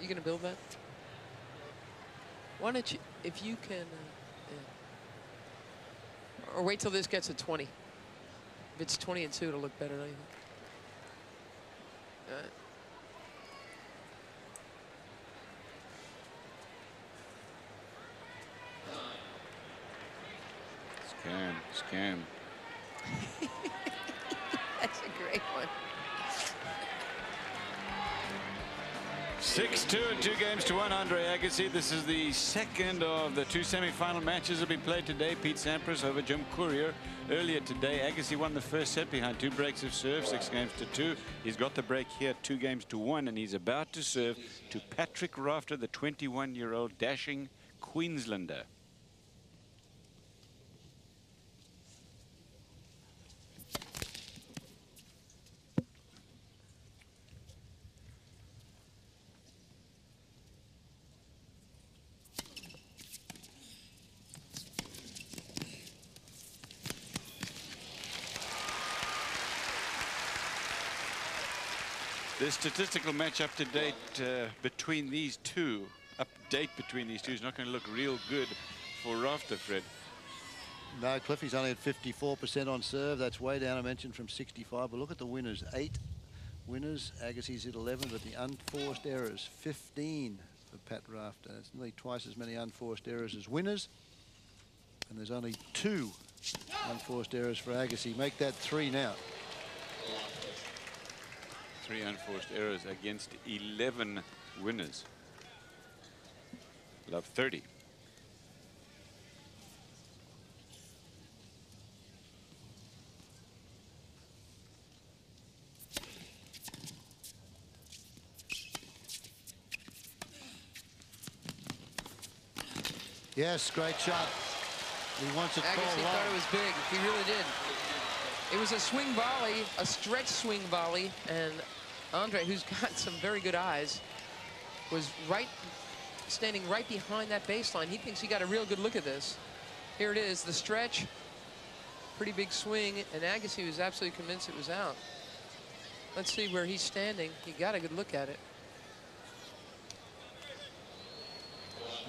You gonna build that? Why don't you, if you can, or wait till this gets a 20. If it's 20 and 2, it'll look better, don't you think? All right. Scam. That's a great one. 6-2 and 2 games to 1, Andre Agassi. This is the second of the 2 semi-final matches that will be played today. Pete Sampras over Jim Courier. Earlier today, Agassi won the first set behind 2 breaks of serve, 6 games to 2. He's got the break here, 2 games to 1, and he's about to serve to Patrick Rafter, the 21-year-old dashing Queenslander. The statistical match up to date between these two, is not going to look real good for Rafter, Fred. No, Cliffy's only at 54% on serve. That's way down, I mentioned, from 65. But look at the winners. 8 winners. Agassi's at 11, but the unforced errors, 15 for Pat Rafter. That's nearly twice as many unforced errors as winners. And there's only 2 unforced errors for Agassi. Make that 3 now. 3 unforced errors against 11 winners. Love 30. Yes, great shot. He wants it Agassi called long. thought it was big. He really did. It was a swing volley, a stretch swing volley, and Andre, who's got some very good eyes, was standing right behind that baseline. He thinks he got a real good look at this. Here it is, the stretch, pretty big swing, and Agassi was absolutely convinced it was out. Let's see where he's standing. He got a good look at it.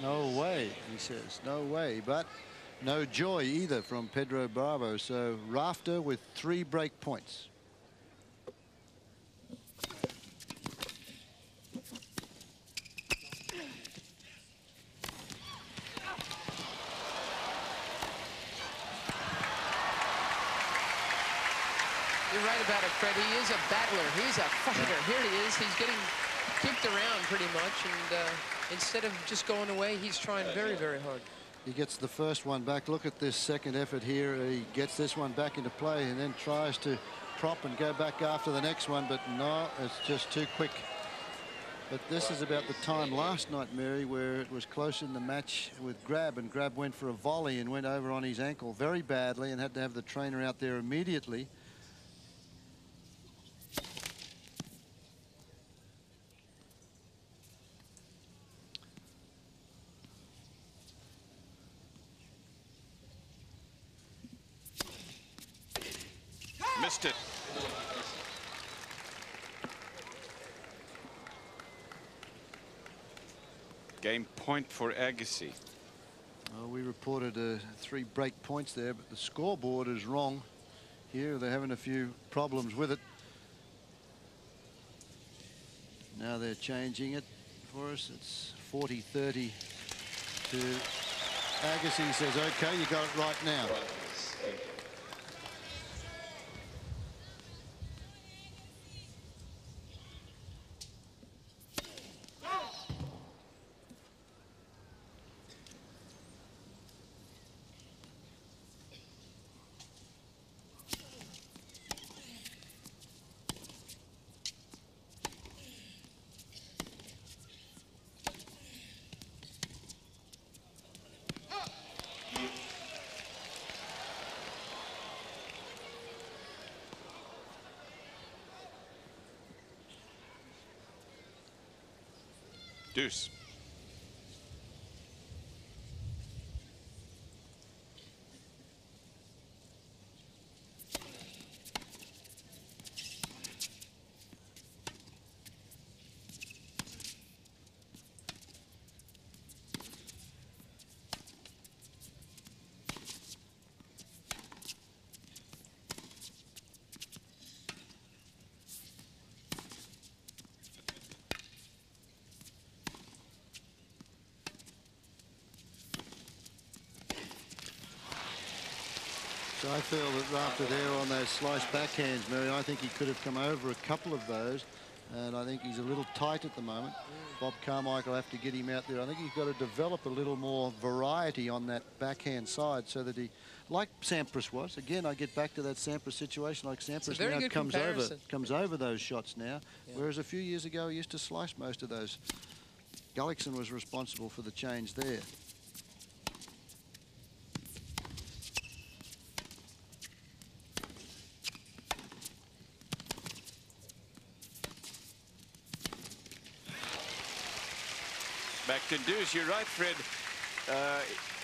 No way, he says. No way, but no joy either from Pedro Bravo. So Rafter with 3 break points. You're right about it, Fred. He is a battler. He's a fighter. Here he is. He's getting kicked around pretty much, and instead of just going away, he's trying very, very hard. He gets the first one back. Look at this second effort here. He gets this one back into play and then tries to prop and go back after the next one, but no, it's just too quick. But this is about the time last night, Mary, where it was close in the match with Grab, and Grab went for a volley and went over on his ankle very badly and had to have the trainer out there immediately. Missed it. Game point for Agassi. Well, we reported 3 break points there, but the scoreboard is wrong here. They're having a few problems with it. Now they're changing it for us. It's 40-30 to Agassi. Says, okay, you got it right now. Deuce. So I feel that Rafter there on those slice backhands, Mary, I think he could have come over a couple of those. And I think he's a little tight at the moment. Bob Carmichael will have to get him out there. I think he's got to develop a little more variety on that backhand side so that he, like Sampras was. Again, I get back to that Sampras situation. Like Sampras now comes over those shots now, whereas a few years ago he used to slice most of those. Gullickson was responsible for the change there. Back to Deuce. You're right, Fred.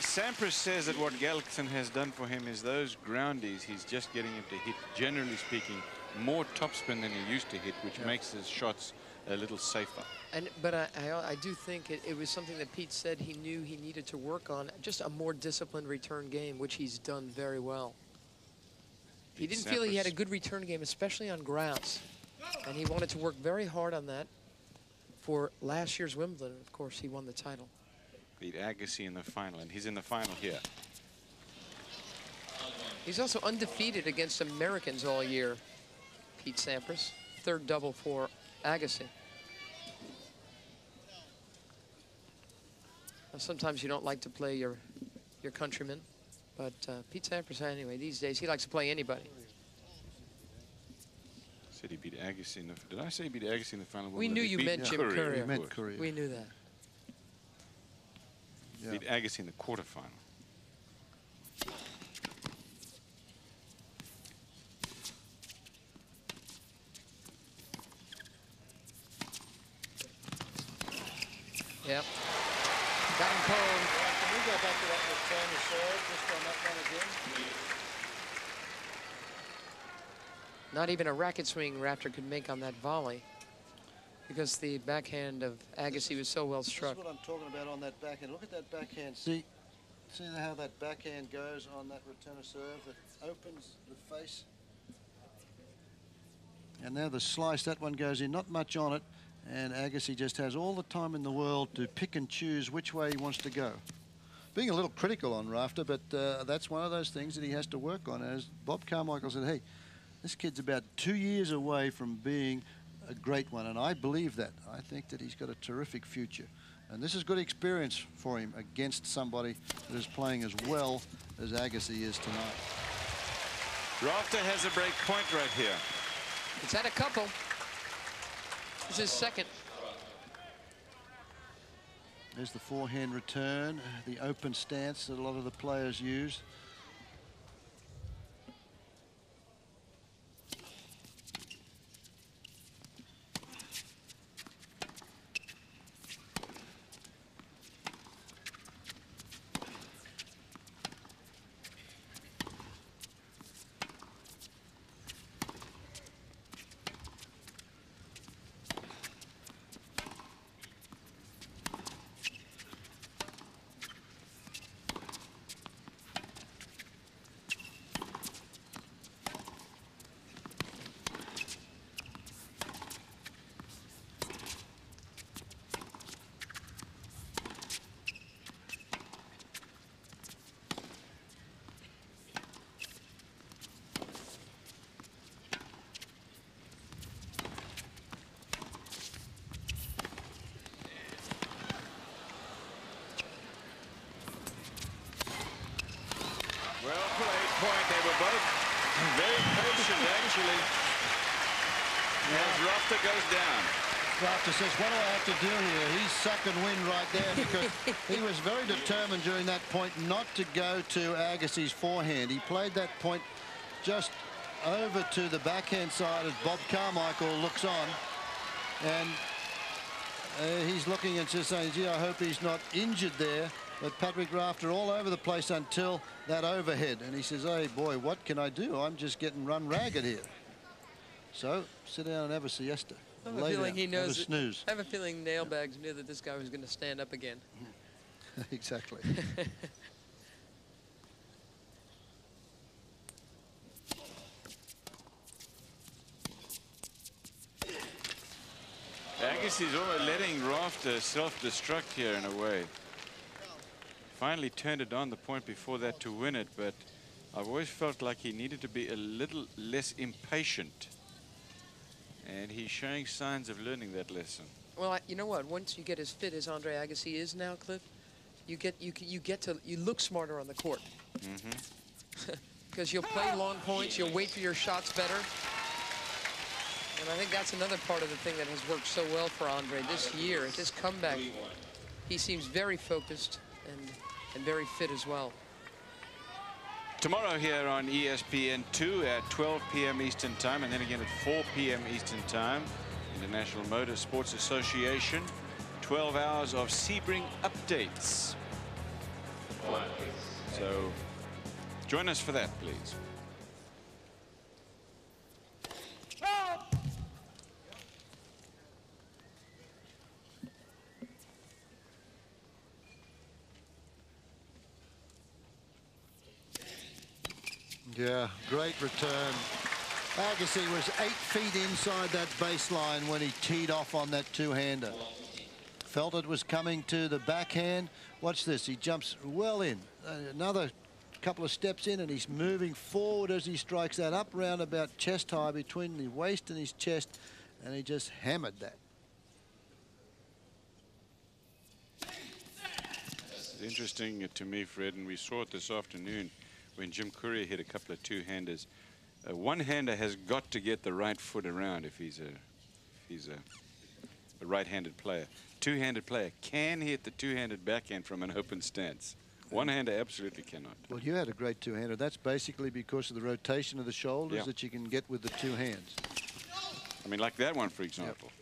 Sampras says that what Gullickson has done for him is those groundies, he's just getting him to hit, generally speaking, more topspin than he used to hit, which makes his shots a little safer. But I do think it was something that Pete said he knew he needed to work on, just a more disciplined return game, which he's done very well. He didn't feel he had a good return game, especially on grounds. And he wanted to work very hard on that for last year's Wimbledon. Of course, he won the title. Beat Agassi in the final, and he's in the final here. He's also undefeated against Americans all year, Pete Sampras. Third double for Agassi. Now, sometimes you don't like to play your countrymen, but Pete Sampras, anyway, these days, he likes to play anybody. Said he beat Agassi in the... Did I say he beat Agassi in the final? We knew you meant Jim Courier. You meant Courier. We knew that. Yeah. Beat Agassi in the quarterfinal. Yep. Got him cold. Can we go back to that return to serve just on that one again? Not even a racket swing Rafter could make on that volley because the backhand of Agassi was so well struck. That's what I'm talking about on that backhand. Look at that backhand. See how that backhand goes on that return to serve that opens the face. And now the slice, that one goes in, not much on it. And Agassi just has all the time in the world to pick and choose which way he wants to go. Being a little critical on Rafter, but that's one of those things that he has to work on. As Bob Carmichael said, hey, this kid's about 2 years away from being a great one, and I believe that. I think that he's got a terrific future. And this is good experience for him against somebody that is playing as well as Agassi is tonight. Rafter has a break point right here. He's had a couple. This is second. There's the forehand return, the open stance that a lot of the players use. Well played point. They were both very patient, actually. As Rafter goes down. Rafter says, what do I have to do here? He's suck and win right there because he was very determined during that point not to go to Agassi's forehand. He played that point just over to the backhand side as Bob Carmichael looks on. And he's looking and just saying, gee, I hope he's not injured there. But Patrick Rafter all over the place until that overhead. And he says, hey, boy, what can I do? I'm just getting run ragged here. So sit down and have a siesta. I have a feeling he knows. Have a snooze. I have a feeling Nailbags knew that this guy was going to stand up again. Exactly. Agassi's letting Rafter self-destruct here in a way. Finally turned it on the point before that to win it, but I've always felt like he needed to be a little less impatient. And he's showing signs of learning that lesson. Well, you know what? Once you get as fit as Andre Agassi is now, Cliff, you look smarter on the court. Because you'll play long points, you'll wait for your shots better. And I think that's another part of the thing that has worked so well for Andre this year. At this comeback, he seems very focused and very fit as well. Tomorrow here on ESPN2 at 12 p.m. Eastern Time, and then again at 4 p.m. Eastern Time. International Motor Sports Association, 12 hours of Sebring updates. So join us for that, please. Yeah, great return. Agassi was 8 feet inside that baseline when he teed off on that two-hander. Felt it was coming to the backhand. Watch this, he jumps well in. Another couple of steps in, and he's moving forward as he strikes that up round about chest high between the waist and his chest, and he just hammered that. It's interesting to me, Fred, and we saw it this afternoon when Jim Courier hit a couple of two-handers. One-hander has got to get the right foot around if he's a right-handed player. Two-handed player can hit the two-handed backhand from an open stance. One-hander absolutely cannot. Well, you had a great two-hander. That's basically because of the rotation of the shoulders that you can get with the two hands. I mean, like that one, for example.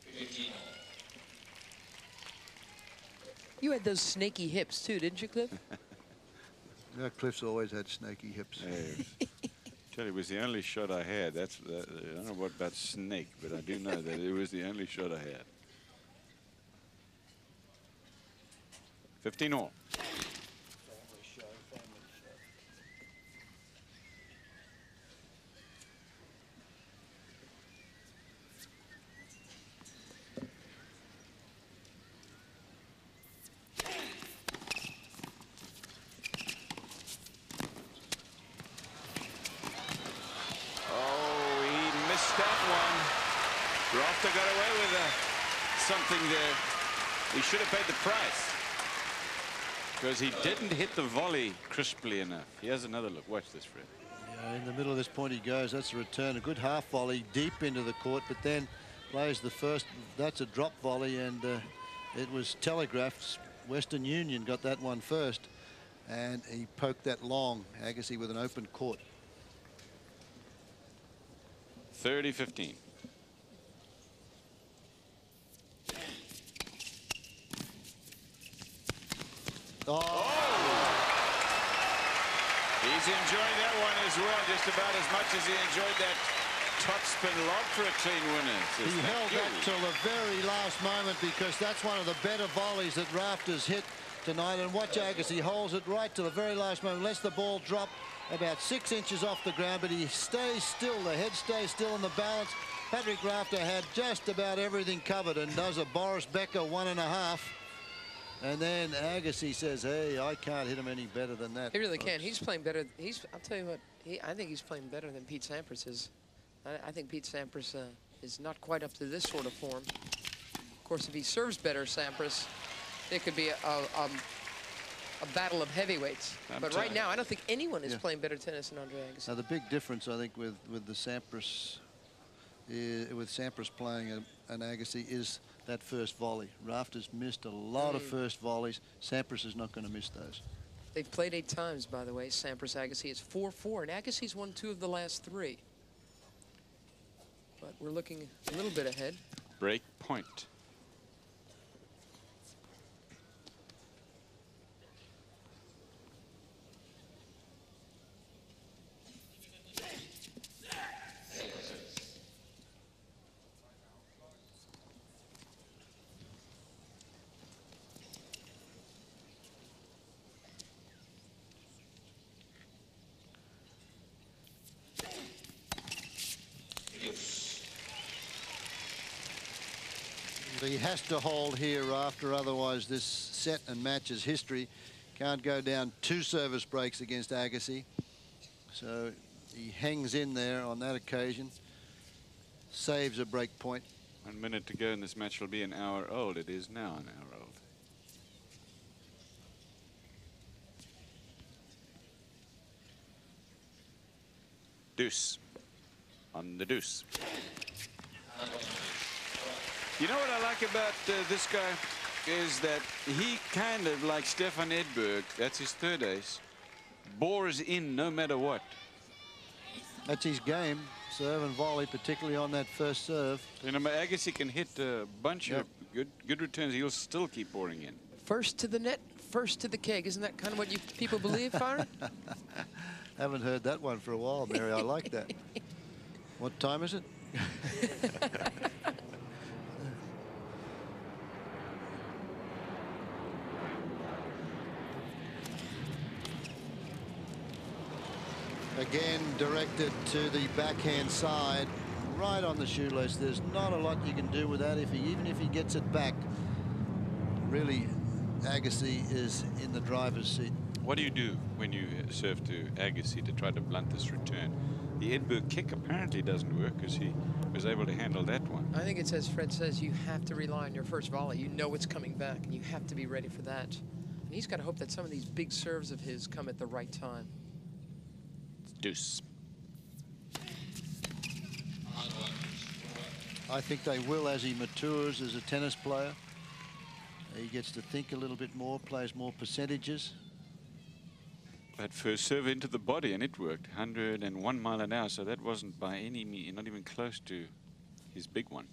You had those snaky hips too, didn't you, Cliff? Yeah, Cliff's always had snaky hips. Yeah, tell you, it was the only shot I had. I don't know what about snake, but I do know that it was the only shot I had. 15 all. Rafter got away with something there. He should have paid the price because he didn't hit the volley crisply enough. Here's another look. Watch this, Fred. Yeah, in the middle of this point he goes. That's a return. A good half volley deep into the court, but then plays the first. That's a drop volley, and it was telegraphed. Western Union got that one first, and he poked that long. Agassi with an open court. 30-15. Oh. He's enjoying that one as well, just about as much as he enjoyed that top spin lob for a clean winner. He held that till the very last moment because that's one of the better volleys that Rafter's hit tonight. And watch Agassi holds it right to the very last moment, lets the ball drop about 6 inches off the ground, but he stays still. The head stays still in the balance. Patrick Rafter had just about everything covered and does a Boris Becker 1.5. And then Agassi says, hey, I can't hit him any better than that. He really can. He's playing better. I'll tell you what, I think he's playing better than Pete Sampras is. I think Pete Sampras is not quite up to this sort of form. Of course, if he serves better, Sampras, it could be a battle of heavyweights. But right now, I don't think anyone is playing better tennis than Andre Agassi. Now, the big difference, I think, with the Sampras, with Sampras playing an Agassi is that first volley. Rafter's missed a lot of first volleys. Sampras is not going to miss those. They've played 8 times, by the way. Sampras, Agassi. It's 4-4, and Agassi's won 2 of the last 3. But we're looking a little bit ahead. Break point. He has to hold here, Rafter, otherwise this set and match is history. Can't go down 2 service breaks against Agassi. So he hangs in there on that occasion, saves a break point. 1 minute to go, and this match will be an hour old. It is now an hour old. Deuce on the deuce. You know what I like about this guy is that he kind of, like Stefan Edberg, that's his third ace, bores in no matter what. That's his game, serve and volley, particularly on that first serve. Remember, Agassi can hit a bunch of good returns. He'll still keep pouring in. First to the net, first to the keg. Isn't that kind of what you people believe, Fire? Haven't heard that one for a while, Mary. I like that. What time is it? Again, directed to the backhand side, right on the shoelace. There's not a lot you can do with that. Even if he gets it back, really, Agassi is in the driver's seat. What do you do when you serve to Agassi to try to blunt this return? The Edberg kick apparently doesn't work because he was able to handle that one. I think it's as Fred says, you have to rely on your first volley. You know it's coming back, and you have to be ready for that. And he's got to hope that some of these big serves of his come at the right time. Deuce. I think they will as he matures as a tennis player. He gets to think a little bit more, plays more percentages. That first serve into the body, and it worked. 101 mile an hour, so that wasn't by any means, not even close to his big one.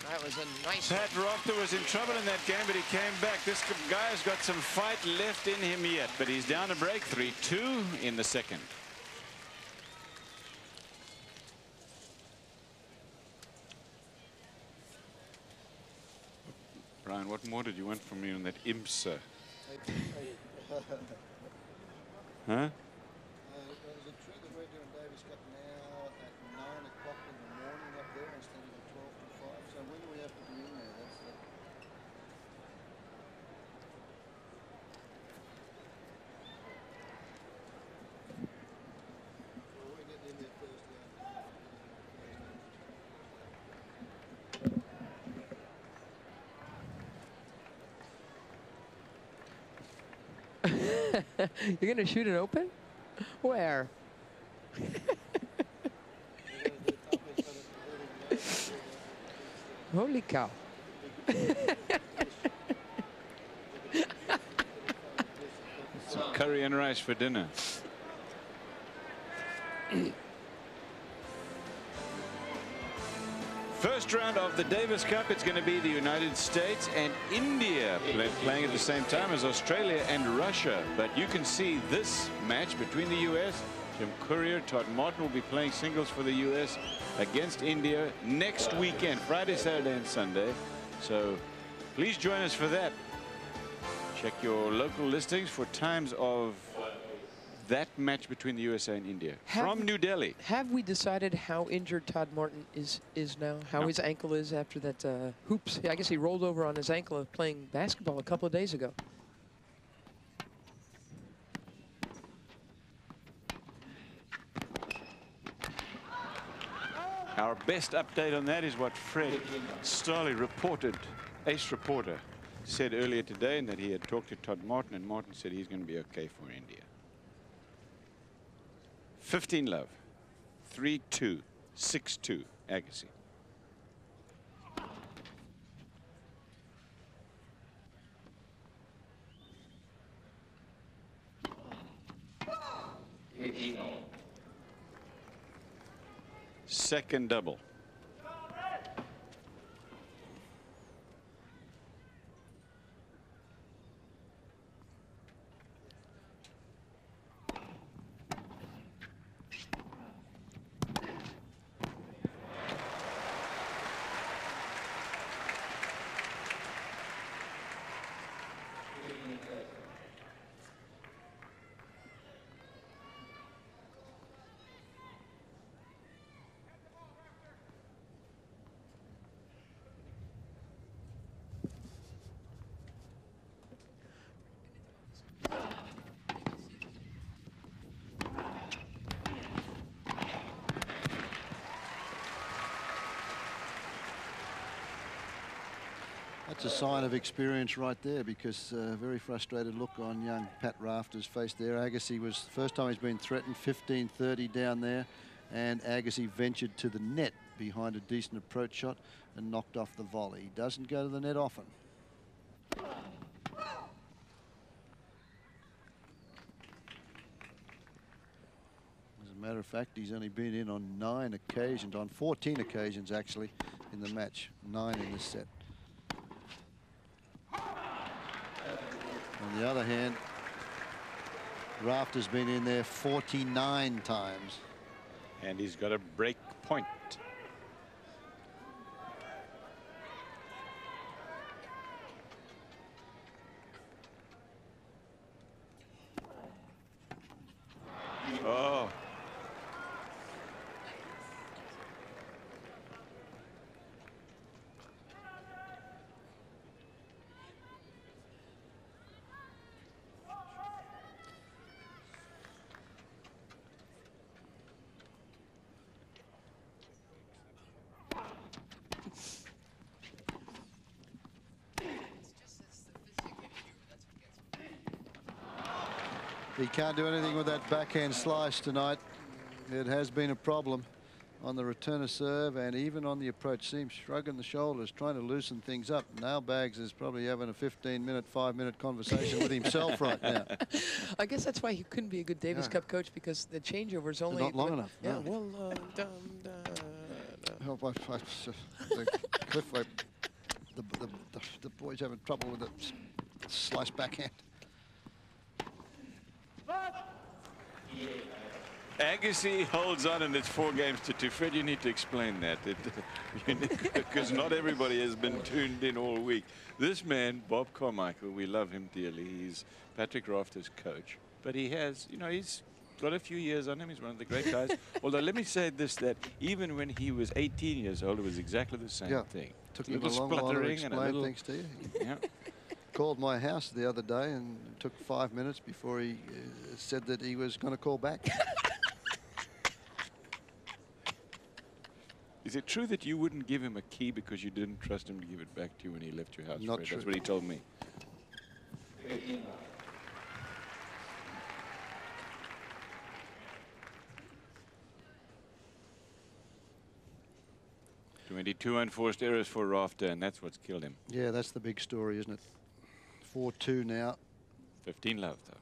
That was a nice Pat Rafter was in trouble in that game, but he came back. This guy's got some fight left in him yet, but he's down a break. 3-2 in the second. Brian, what more did you want from me on that IMSA? Huh? Is it true that we're doing Davis Cup now at 9 o'clock in the morning up there instead of at 12 to 5? So when do we have to be in there? That's the... Well, we're getting in there Thursday afternoon. You're going to shoot it open? Where? Holy cow. Some curry and rice for dinner. First round of the Davis Cup, it's going to be the United States and India playing at the same time as Australia and Russia. But you can see this match between the U.S. Jim Courier, Todd Martin will be playing singles for the U.S. against India next weekend, Friday, Saturday, and Sunday. So please join us for that. Check your local listings for times of that match between the USA and India from New Delhi. Have we decided how injured Todd Martin is now? How his ankle is after that hoops? I guess he rolled over on his ankle playing basketball a couple of days ago. Our best update on that is what Fred Starley reported, ace reporter, said earlier today, and that he had talked to Todd Martin, and Martin said he's going to be okay for India. 15 love, 3-2, 6-2, Agassi. Second double. That's a sign of experience right there, because a very frustrated look on young Pat Rafter's face there. Agassi was the first time he's been threatened, 15-30 down there, and Agassi ventured to the net behind a decent approach shot and knocked off the volley. He doesn't go to the net often. As a matter of fact, he's only been in on 9 occasions, on 14 occasions actually in the match, 9 in this set. On the other hand, Rafter's been in there 49 times. And he's got a break point. Oh. He can't do anything with that backhand slice tonight. It has been a problem on the return of serve and even on the approach. Seems shrugging the shoulders, trying to loosen things up. Now Baggs is probably having a 15-minute, 5-minute conversation with himself right now. I guess that's why he couldn't be a good Davis Cup coach, because the changeover is only not long enough. Yeah, no. well, Cliff, the boys having trouble with the slice backhand. Agassi holds on, and it's 4 games to 2. Fred, you need to explain that, because not everybody has been tuned in all week. This man, Bob Carmichael, we love him dearly. He's Patrick Rafter's coach, but he has, you know, he's got a few years on him. He's one of the great guys. Although let me say this, that even when he was 18 years old, it was exactly the same thing. Took him a long while to explain things to you. Yeah. Called my house the other day, and it took 5 minutes before he said that he was going to call back. Is it true that you wouldn't give him a key because you didn't trust him to give it back to you when he left your house? Not Fred? true. That's what he told me. .22 unforced errors for Rafter, and that's what's killed him. Yeah, that's the big story, isn't it? 4-2 now. 15 love, though.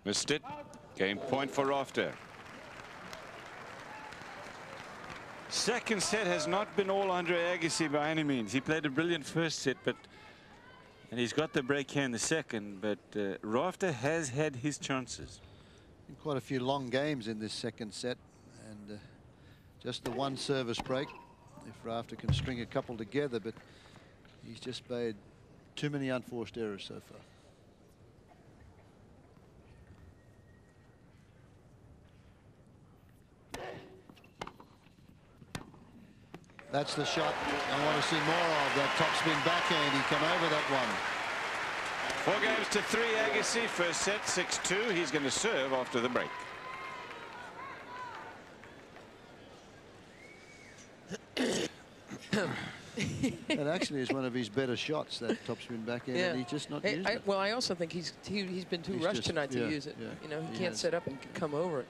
Missed it. Game point for Rafter. Second set has not been all Andre Agassi by any means. He played a brilliant first set, and he's got the break here in the second, but Rafter has had his chances. Quite a few long games in this second set, and just the one service break. If Rafter can string a couple together, but he's just made too many unforced errors so far. That's the shot I want to see more of, that topspin backhand. He come over that one. 4 games to 3, Agassi. First set, 6-2. He's going to serve after the break. That actually is one of his better shots, that topspin backhand, and he's just not used it. Well, I also think he's been too rushed tonight to use it. You know, he can't set up and come over it.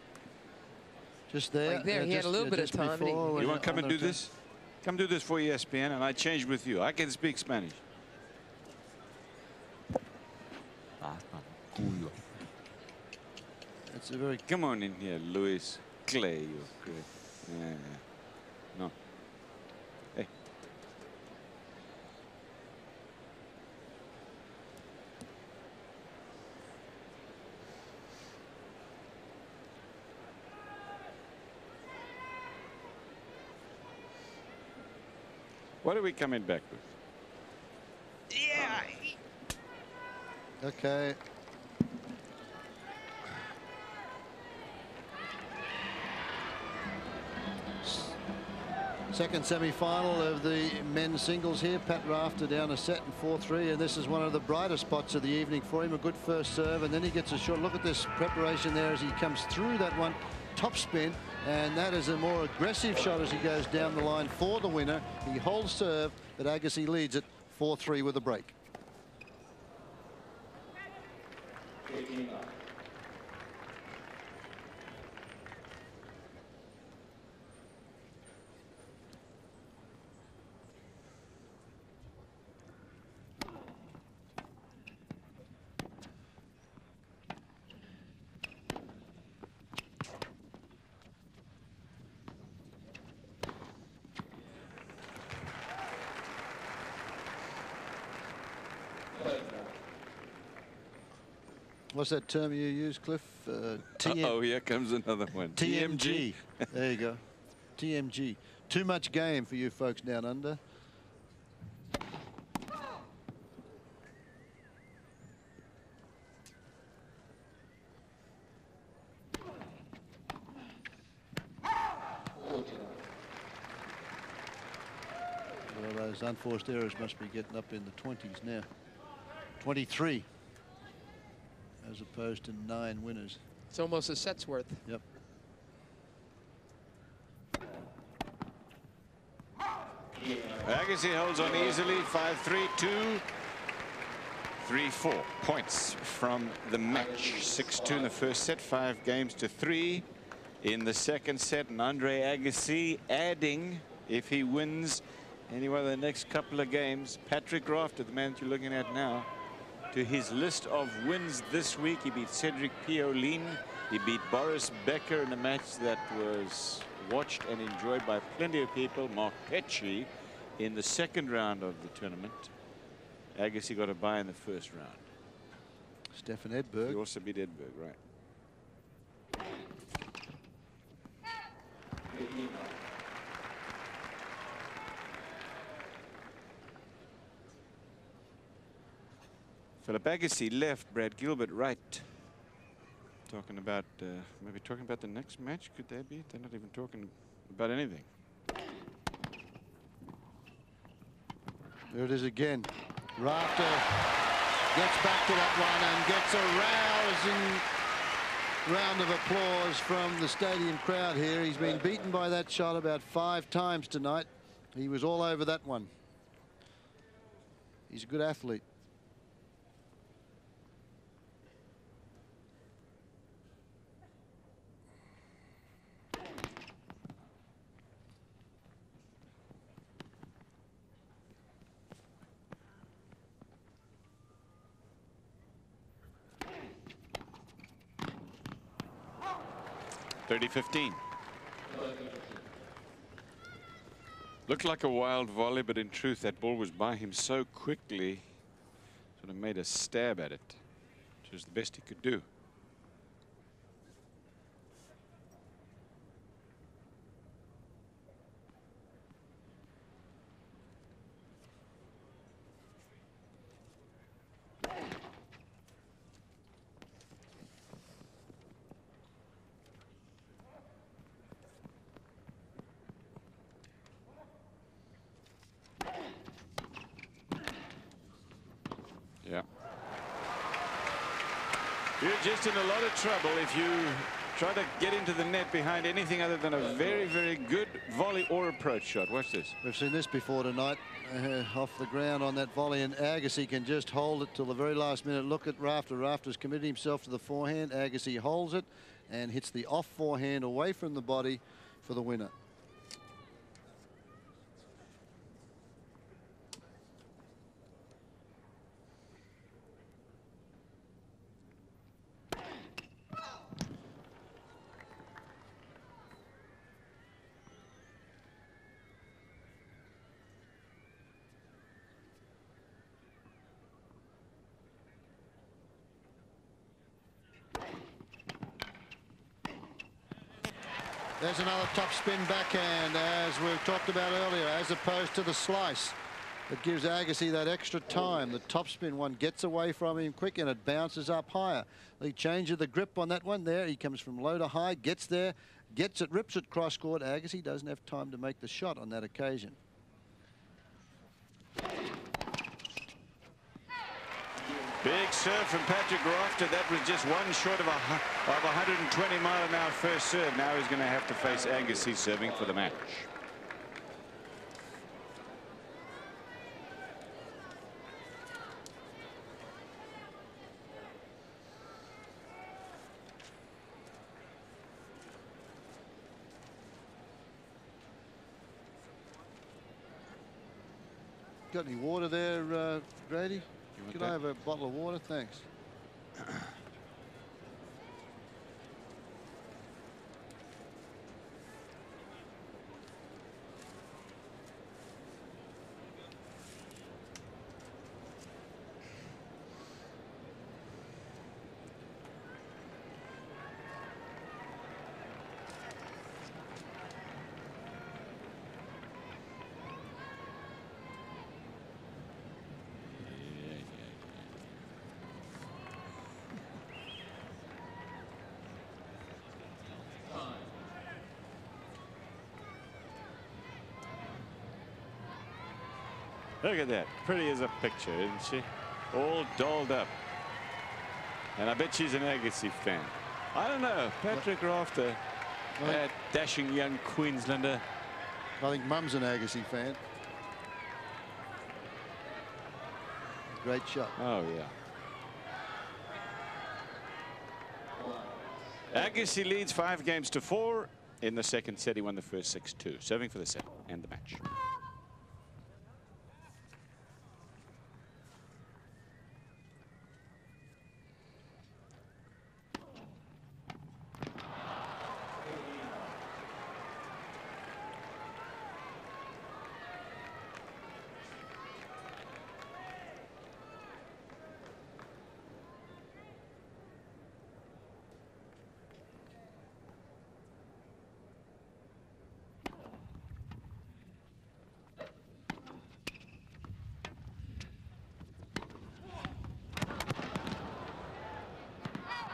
Just there. Like there, he had a little bit of time. You want to come and do this? Come do this for ESPN, and I change with you. I can speak Spanish. That's a very... Come on in here, Luis Clay. Yeah. No. Hey. What are we coming back with? Yeah. Okay. Second semi-final of the men's singles here. Pat Rafter down a set in 4-3, and this is one of the brighter spots of the evening for him. A good first serve, and then he gets a shot. Look at this preparation there as he comes through that one. Top spin, and that is a more aggressive shot as he goes down the line for the winner. He holds serve, but Agassi leads it 4-3 with a break. What's that term you use, Cliff? Oh, here comes another one. TMG. There you go. TMG. Too much game for you folks down under. Well, those unforced errors must be getting up in the 20s now. 23. As opposed to 9 winners. It's almost a set's worth. Yep. Agassi holds on easily. 5-3, 2, 3-4 points from the match. 6-2 in the first set. 5 games to 3 in the second set. And Andre Agassi adding, if he wins any one of the next couple of games, Patrick Rafter, the man that you're looking at now, to his list of wins this week. He beat Cedric Pioline. He beat Boris Becker in a match that was watched and enjoyed by plenty of people. Mark Petchey in the second round of the tournament. Agassi got a bye in the first round. Stefan Edberg. He also beat Edberg, right? Philip Agassi left, Brad Gilbert right. Talking about, maybe talking about the next match. Could they be? They're not even talking about anything. There it is again. Rafter gets back to that one and gets a rousing round of applause from the stadium crowd here. He's been beaten by that shot about 5 times tonight. He was all over that one. He's a good athlete. .30-15. Looked like a wild volley, but in truth, that ball was by him so quickly, sort of made a stab at it, which was the best he could do. Yeah. You're just in a lot of trouble if you try to get into the net behind anything other than a very, very good volley or approach shot. Watch this. We've seen this before tonight, off the ground on that volley, and Agassi can just hold it till the very last minute. Look at Rafter. Rafter's committed himself to the forehand. Agassi holds it and hits the off forehand away from the body for the winner. There's another top spin backhand, as we've talked about earlier, as opposed to the slice. It gives Agassi that extra time. The top spin one gets away from him quick and it bounces up higher. He changes the grip on that one there. He comes from low to high, gets there, gets it, rips it cross court. Agassi doesn't have time to make the shot on that occasion. Big serve from Patrick Rafter. That was just one short of 120-mile-an-hour first serve. Now he's going to have to face Agassi serving for the match. Got any water there, Grady? Could I have a bottle of water? Thanks. Look at that. Pretty as a picture, isn't she? All dolled up. And I bet she's an Agassi fan. I don't know. Patrick Rafter, that dashing young Queenslander. I think Mum's an Agassi fan. Great shot. Oh, yeah. Agassi leads 5-4 in the second set. He won the first 6-2. Serving for the set and the match.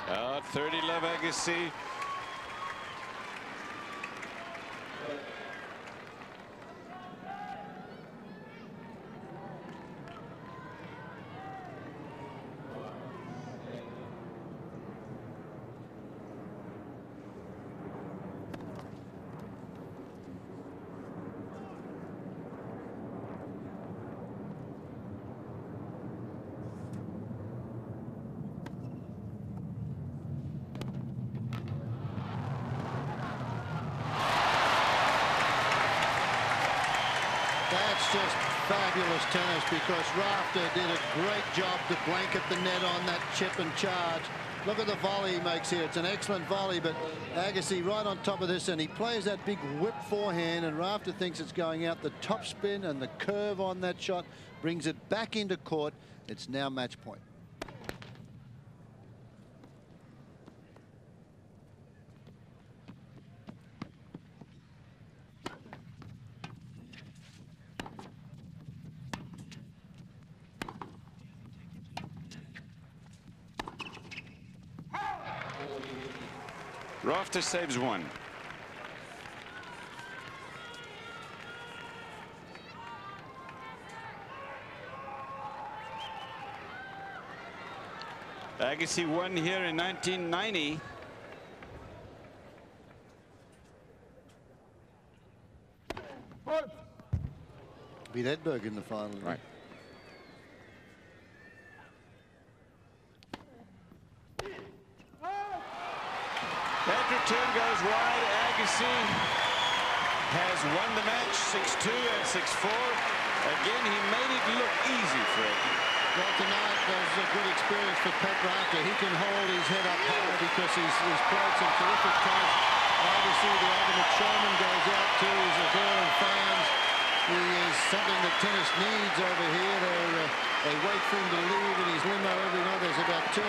Out 30 love Agassi. That's just fabulous tennis, because Rafter did a great job to blanket the net on that chip and charge. Look at the volley he makes here. It's an excellent volley, but Agassi right on top of this, and he plays that big whip forehand, and Rafter thinks it's going out. The top spin and the curve on that shot brings it back into court. It's now match point. Rafter saves one. Agassi won here in 1990. Beat Edberg in the final. Right. That return goes wide. Agassi has won the match 6-2 and 6-4. Again, he made it look easy, Fred. Well, tonight was a good experience for Pat Rafter. He can hold his head up high because he's played some terrific tennis. Agassi, the ultimate showman, goes out to his adoring fans. He is something that tennis needs over here. They wait for him to leave in his limo every night. There's about 250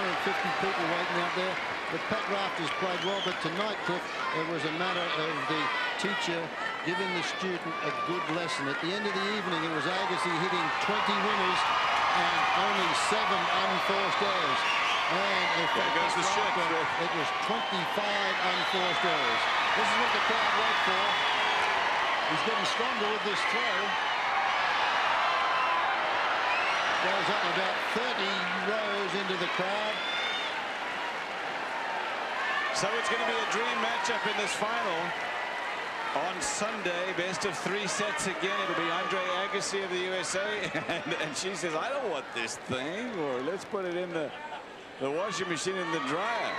people waiting out there. But Pat Rafter's played well. But tonight, Cliff, it was a matter of the teacher giving the student a good lesson. At the end of the evening, it was Agassi hitting 20 winners and only 7 unforced errors. And there goes the shot. It was 25 unforced errors. This is what the crowd wait for. He's getting stronger with this throw. Goes up about 30 rows into the crowd. So it's going to be a dream matchup in this final. On Sunday, best of 3 sets again. It'll be Andre Agassi of the USA. and she says, I don't want this thing. Or let's put it in the washing machine in the dryer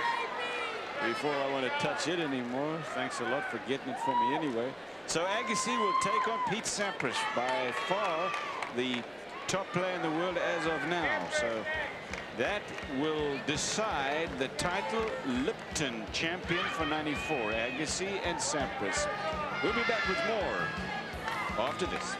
before I want to touch it anymore. Thanks a lot for getting it for me anyway. So Agassi will take on Pete Sampras, by far the top player in the world as of now. So that will decide the title. Lipton champion for '94, Agassi and Sampras. We'll be back with more after this.